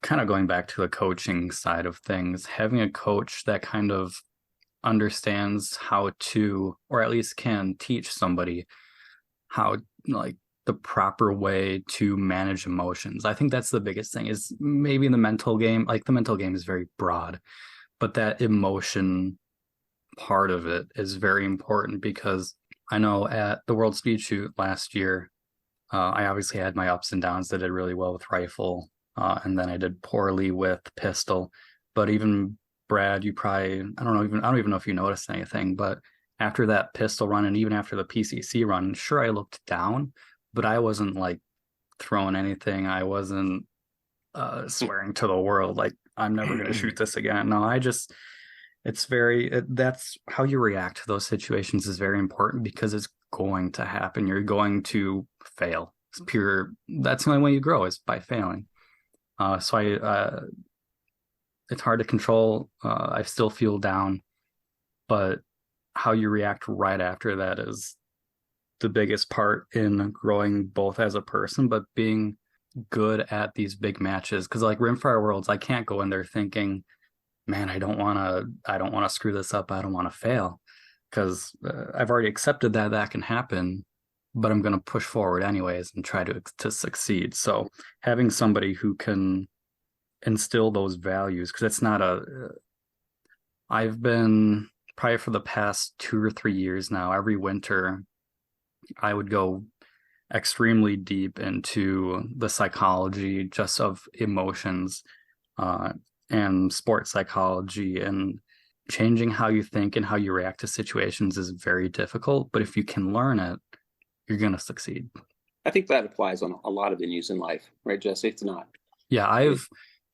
Kind of going back to the coaching side of things, having a coach that kind of understands how to, or at least can teach somebody how, like, the proper way to manage emotions. I think that's the biggest thing, is maybe in the mental game. Like, the mental game is very broad, but that emotion part of it is very important, because I know at the World Speed Shoot last year, I obviously had my ups and downs. I did really well with rifle, and then I did poorly with pistol. But even Brad, you probably, I don't even know if you noticed anything, but after that pistol run and even after the PCC run, sure, I looked down, but I wasn't like throwing anything. I wasn't swearing to the world like I'm never going to shoot this again. No, that's how you react to those situations is very important, because it's going to happen. You're going to fail. That's the only way you grow, is by failing. So it's hard to control. I still feel down, but how you react right after that is the biggest part in growing, both as a person, but being good at these big matches. Because like Rimfire Worlds, I can't go in there thinking, man, I don't want to screw this up. I don't want to fail, because I've already accepted that can happen, but I'm going to push forward anyways and try to succeed. So having somebody who can instill those values, because it's not I've been probably for the past 2 or 3 years now, every winter, I would go extremely deep into the psychology just of emotions, and sports psychology, and changing how you think and how you react to situations is very difficult. But if you can learn it, you're going to succeed. I think that applies on a lot of venues in life, right, Jesse? It's not. Yeah,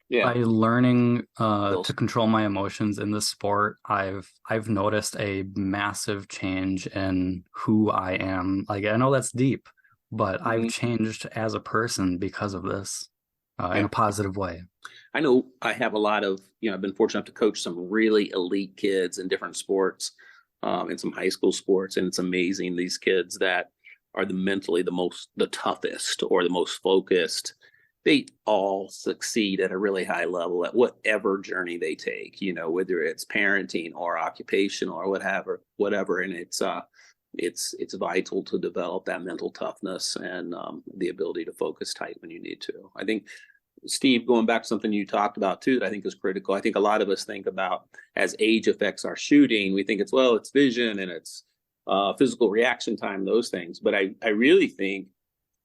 Yeah. By learning Those- to control my emotions in this sport, I've noticed a massive change in who I am. Like I know that's deep, but I've Mhm. changed as a person because of this in Yeah. a positive way. I know I have a lot of, I've been fortunate enough to coach some really elite kids in different sports, in some high school sports. And it's amazing these kids that are the toughest or the most focused. They all succeed at a really high level at whatever journey they take, whether it's parenting or occupational or whatever. And it's vital to develop that mental toughness and the ability to focus tight when you need to. I think Steve, going back to something you talked about too, that I think is critical. I think a lot of us think about as age affects our shooting, we think it's vision and it's physical reaction time, those things. But I really think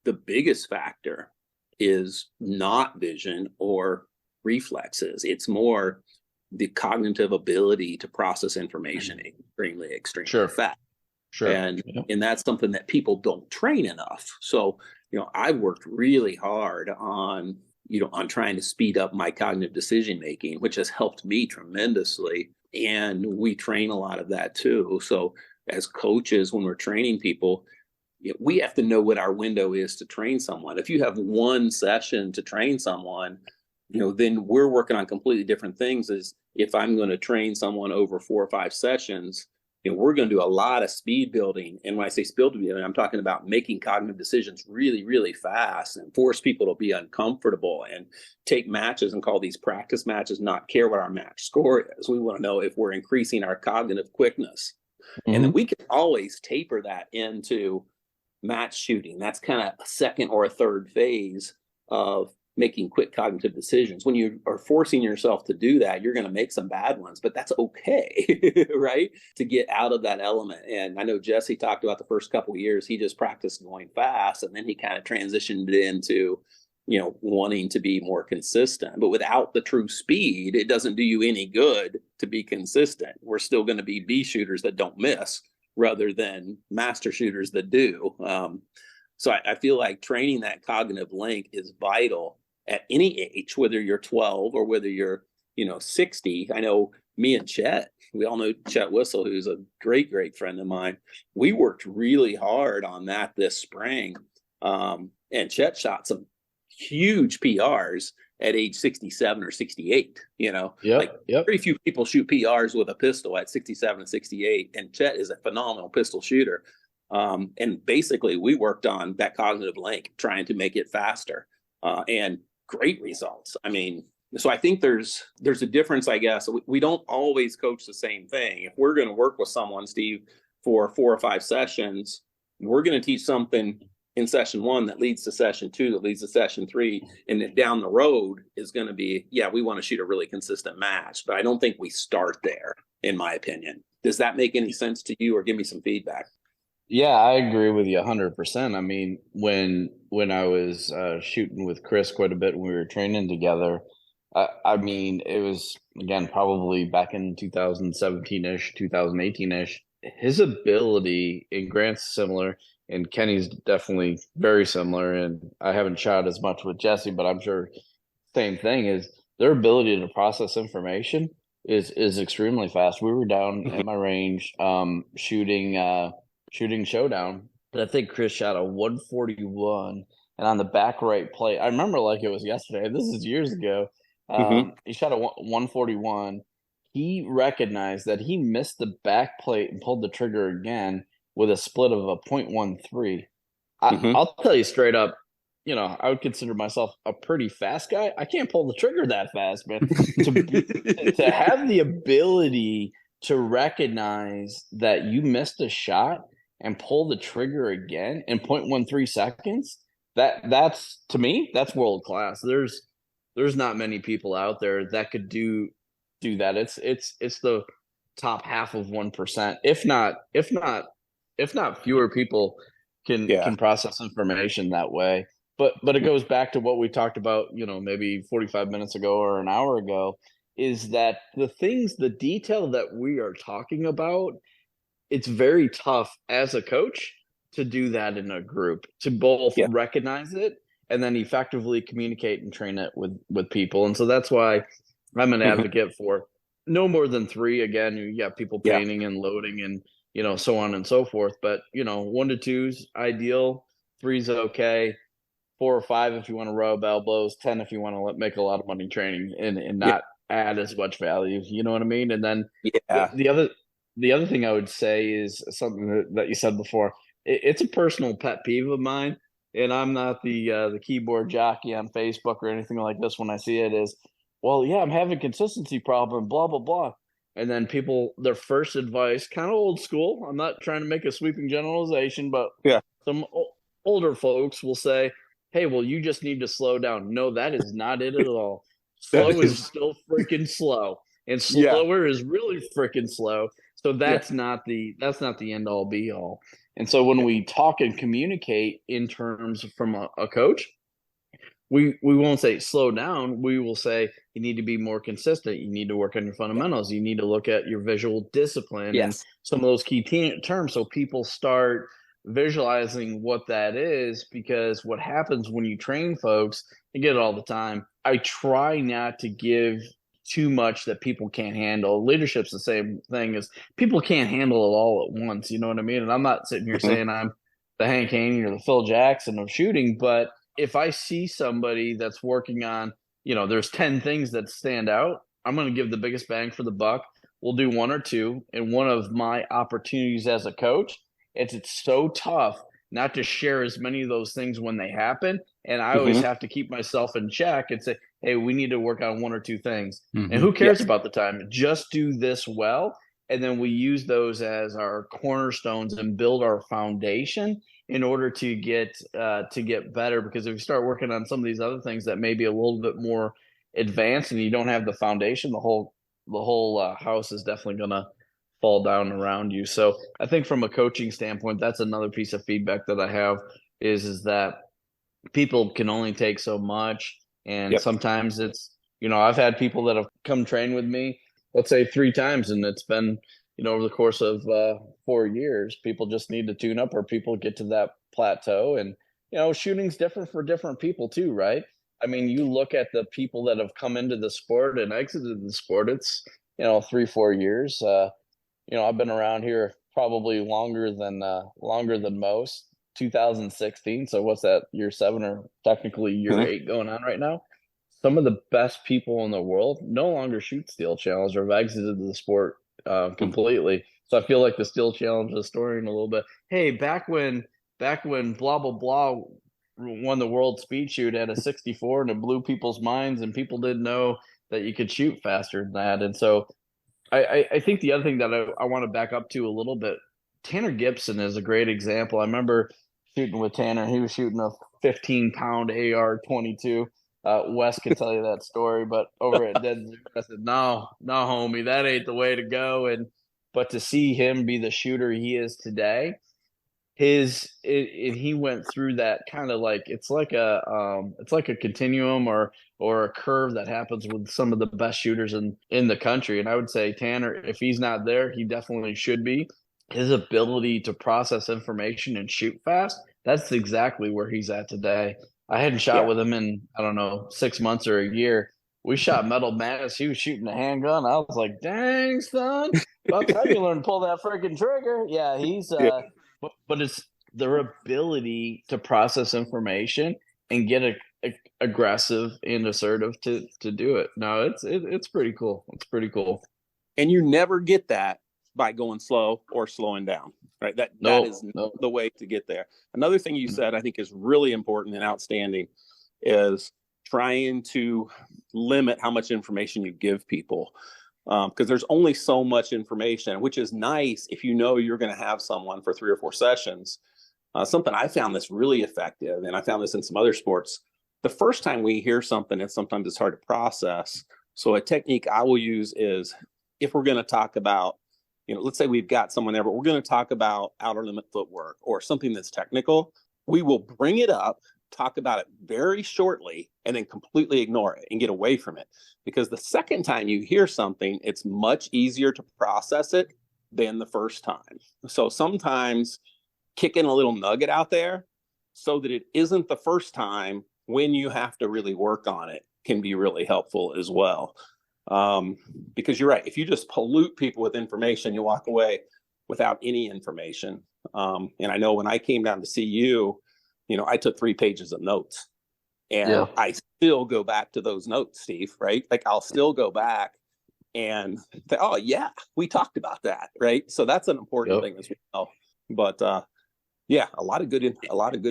the biggest factor is not vision or reflexes. It's more the cognitive ability to process information extremely Sure. fast. Sure. And that's something that people don't train enough. So, I've worked really hard on trying to speed up my cognitive decision making, which has helped me tremendously. And we train a lot of that too. So as coaches, when we're training people, we have to know what our window is to train someone. If you have one session to train someone, then we're working on completely different things. As if I'm going to train someone over 4 or 5 sessions, we're going to do a lot of speed building. And when I say speed building, I'm talking about making cognitive decisions really, really fast and force people to be uncomfortable and take matches and call these practice matches, not care what our match score is. We want to know if we're increasing our cognitive quickness. Mm-hmm. And then we can always taper that into match shooting. That's kind of a second or a third phase of making quick cognitive decisions. When you are forcing yourself to do that, you're going to make some bad ones, but that's okay, right? To get out of that element. And I know Jesse talked about the first couple of years, he just practiced going fast, and then he kind of transitioned into, wanting to be more consistent. But without the true speed, it doesn't do you any good to be consistent. We're still going to be B shooters that don't miss rather than master shooters that do. So I feel like training that cognitive link is vital at any age, whether you're 12 or whether you're, 60. I know me and Chet, we all know Chet Whistle, who's a great, great friend of mine. We worked really hard on that this spring. And Chet shot some huge PRs at age 67 or 68, Very few people shoot PRs with a pistol at 67 and 68. And Chet is a phenomenal pistol shooter. And basically we worked on that cognitive link, trying to make it faster, and great results. So I think there's a difference, I guess. We don't always coach the same thing. If we're going to work with someone, Steve, for 4 or 5 sessions, we're going to teach something in session 1 that leads to session 2, that leads to session 3. And then down the road is going to be, we want to shoot a really consistent match. But I don't think we start there, in my opinion. Does that make any sense to you, or give me some feedback? Yeah, I agree with you 100%. When I was shooting with Chris quite a bit when we were training together, it was, again, probably back in 2017-ish, 2018-ish. His ability, and Grant's similar, and Kenny's definitely very similar, and I haven't shot as much with Jesse, but I'm sure same thing, is their ability to process information is extremely fast. We were down in my range shooting showdown. I think Chris shot a 141, and on the back right plate, I remember like it was yesterday. This is years ago. He shot a 141. He recognized that he missed the back plate and pulled the trigger again with a split of a 0.13. I'll tell you straight up, I would consider myself a pretty fast guy. I can't pull the trigger that fast, man. To have the ability to recognize that you missed a shot and pull the trigger again in 0.13 seconds, that's, to me, that's world class. There's not many people out there that could do that. It's the top half of 1%, if not fewer people can process information that way. But it goes back to what we talked about, maybe 45 minutes ago or an hour ago, is that the detail that we are talking about, it's very tough as a coach to do that in a group, to both recognize it and then effectively communicate and train it with people. And so that's why I'm an Mhm. advocate for no more than 3. Again, you got people Yeah. painting and loading and, so on and so forth. But, 1 to 2's ideal, 3's okay, 4 or 5 if you want to rub elbows, 10 if you want to make a lot of money training and Yeah. not add as much value. You know what I mean? And then the, Yeah. the other thing I would say is something that you said before. It's a personal pet peeve of mine, and I'm not the keyboard jockey on Facebook or anything like this. When I see it, is, well, yeah, I'm having a consistency problem, blah blah blah, and then people, their first advice, kind of old school. I'm not trying to make a sweeping generalization, but Yeah. some older folks will say, hey, well, you just need to slow down. No, that is not it at all. That Slow is is, still freaking slow, and yeah. slower is really freaking slow. So Yeah. that's not the end all be all. And so when Yeah. we talk and communicate in terms from a coach, we won't say slow down. We will say you need to be more consistent. You need to work on your Yeah. fundamentals. You need to look at your visual discipline and Yes. some of those key terms, so people start visualizing what that is. Because what happens when you train folks, I get it all the time. I try not to give too much that people can't handle. Leadership's the same thing, as people can't handle it all at once. You know what I mean? And I'm not sitting here Mhm. saying I'm the Hank Haney or the Phil Jackson of shooting, but if I see somebody that's working on, there's 10 things that stand out, I'm going to give the biggest bang for the buck. We'll do 1 or 2. And one of my opportunities as a coach, it's so tough not to share as many of those things when they happen. And I always Mhm. have to keep myself in check and say, hey, we need to work on 1 or 2 things. And Hmm. who cares Yes. about the time? Just do this well. And then we use those as our cornerstones and build our foundation in order to get better. Because if you start working on some of these other things that may be a little bit more advanced and you don't have the foundation, the whole house is definitely gonna fall down around you. So I think from a coaching standpoint, that's another piece of feedback that I have is that people can only take so much, and Yep. sometimes it's, I've had people that have come train with me, let's say 3 times, and it's been, over the course of 4 years. People just need to tune up, or people get to that plateau. And shooting's different for different people too, right? I mean, you look at the people that have come into the sport and exited the sport, it's 3-4 years. I've been around here probably longer than most. 2016. So what's that? Year 7, or technically year Mhm. 8 going on right now. Some of the best people in the world no longer shoot Steel Challenge or have exited the sport Mhm. completely. So I feel like the Steel Challenge is story in a little bit. Hey, back when blah blah blah won the world speed shoot at a 64, and it blew people's minds, and people didn't know that you could shoot faster than that. And so I think the other thing that I want to back up to a little bit, Tanner Gibson is a great example. I remember shooting with Tanner. He was shooting a 15-pound AR 22. Wes can tell you that story, but over at Dead Zoo, I said, no, no, homie, that ain't the way to go. But to see him be the shooter he is today, he went through that kind of like, it's like a continuum, or a curve that happens with some of the best shooters in the country. And I would say Tanner, if he's not there, he definitely should be. His ability to process information and shoot fast, that's exactly where he's at today. I hadn't shot Yeah. with him in, I don't know, 6 months or a year. We shot Metal Madness. He was shooting a handgun. I was like, dang, son, about time you learn to pull that freaking trigger. Yeah, he's Yeah. but it's their ability to process information and get aggressive and assertive to do it. No, it's pretty cool. It's pretty cool. And you never get that by going slow or slowing down, right? That is Nope, not nope. the way to get there. Another thing you said I think is really important and outstanding is trying to limit how much information you give people, because there's only so much information, which is nice if you know you're going to have someone for 3 or 4 sessions. Something I found that's really effective, and I found this in some other sports. The first time we hear something, and sometimes it's hard to process. So a technique I will use is, if we're going to talk about, let's say we've got someone there, but we're going to talk about outer limit footwork or something that's technical, we will bring it up, talk about it very shortly, and then completely ignore it and get away from it. Because the second time you hear something, it's much easier to process it than the first time. So sometimes kicking a little nugget out there so that it isn't the first time when you have to really work on it can be really helpful as well. Because you're right. If you just pollute people with information, you walk away without any information. And I know when I came down to see you, I took 3 pages of notes, and I still go back to those notes, Steve, right? Like I'll still go back and say, oh yeah, we talked about that. Right. So that's an important thing as well. But, yeah, a lot of good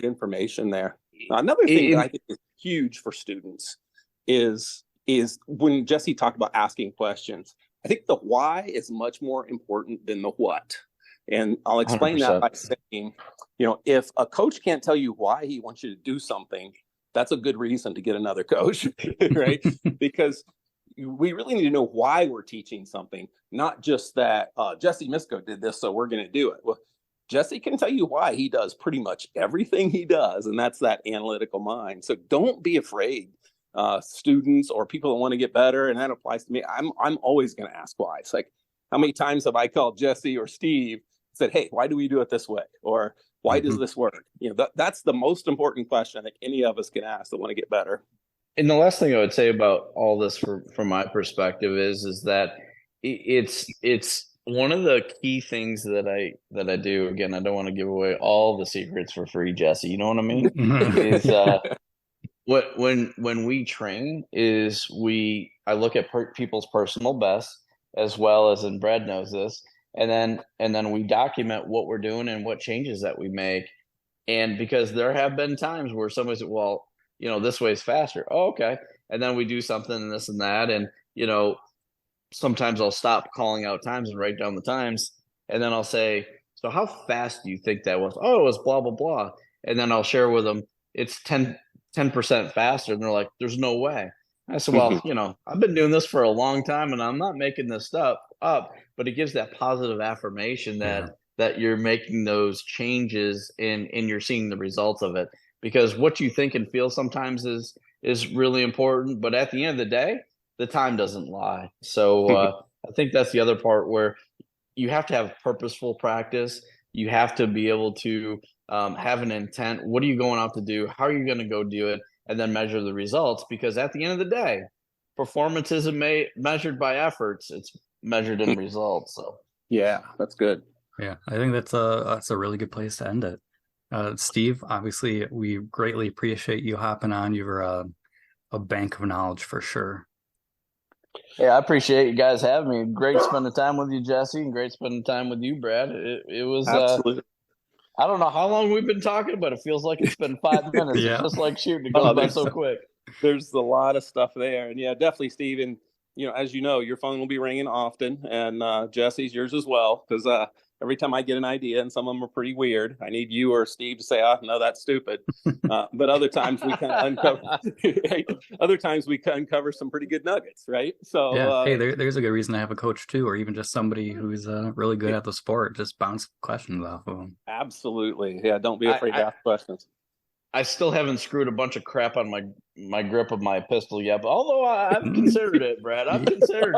information there. Another thing that I think is huge for students is when Jesse talked about asking questions. I think the why is much more important than the what. And I'll explain 100%. That by saying, if a coach can't tell you why he wants you to do something, that's a good reason to get another coach, right? Because we really need to know why we're teaching something, not just that Jesse Misko did this, so we're going to do it. Well, Jesse can tell you why he does pretty much everything he does, and that's that analytical mind. So don't be afraid, students or people that want to get better, and that applies to me. I'm always going to ask why. It's like, how many times have I called Jesse or Steve, said, hey, why do we do it this way? Or why does this work? That's the most important question I think any of us can ask that want to get better. And the last thing I would say about all this from my perspective is that it's one of the key things that I do. Again, I don't want to give away all the secrets for free, Jesse. You know what I mean? Is when we train is I look at people's personal best, as well as, and Brad knows this, and then we document what we're doing and what changes that we make. And because there have been times where somebody said, well, this way is faster. Oh, okay. And then we do something and this and that. And, sometimes I'll stop calling out times and write down the times. And then I'll say, so how fast do you think that was? Oh, it was blah, blah, blah. And then I'll share with them, it's 10% faster. And they're like, there's no way. I said, well, I've been doing this for a long time and I'm not making this stuff up, but it gives that positive affirmation that you're making those changes and you're seeing the results of it. Because what you think and feel sometimes is really important. But at the end of the day, the time doesn't lie. So I think that's the other part where you have to have purposeful practice. You have to be able to have an intent. What are you going out to do? How are you going to go do it? And then measure the results. Because at the end of the day, performance isn't measured by efforts. It's measured in results. So yeah, that's good. Yeah, I think that's a really good place to end it. Steve, obviously, we greatly appreciate you hopping on. You're a bank of knowledge for sure. Yeah, I appreciate you guys having me. Great spending time with you, Jesse, and great spending time with you, Brad. It was absolutely. I don't know how long we've been talking, but it feels like it's been 5 minutes. Yeah. It's just like shooting. It goes by so quick. There's a lot of stuff there. And yeah, definitely, Steve. And, as you know, your phone will be ringing often. And Jesse's, yours as well. Because every time I get an idea, and some of them are pretty weird, I need you or Steve to say, oh, no, that's stupid. But other times we kind of uncover some pretty good nuggets, right? So yeah, hey, there's a good reason to have a coach too, or even just somebody who's really good at the sport. Just bounce questions off of them. Absolutely. Yeah, don't be afraid to ask questions. I still haven't screwed a bunch of crap on my grip of my pistol yet, but although I've considered it, Brad. I've considered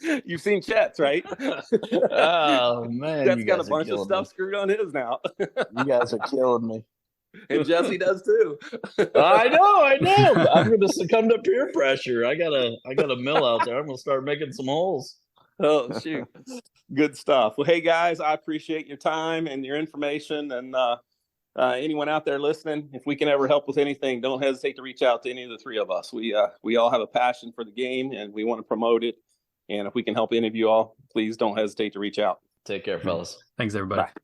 it. You've seen Chet's, right? Oh, man. Chet's got a bunch of stuff screwed on his now. You guys are killing me. And Jesse does too. I know. I'm going to succumb to peer pressure. I got a mill out there. I'm going to start making some holes. Oh, shoot. Good stuff. Well, hey, guys, I appreciate your time and your information. And anyone out there listening, if we can ever help with anything, don't hesitate to reach out to any of the three of us. We all have a passion for the game, and we want to promote it. And if we can help any of you all, please don't hesitate to reach out. Take care, fellas. Thanks, everybody. Bye.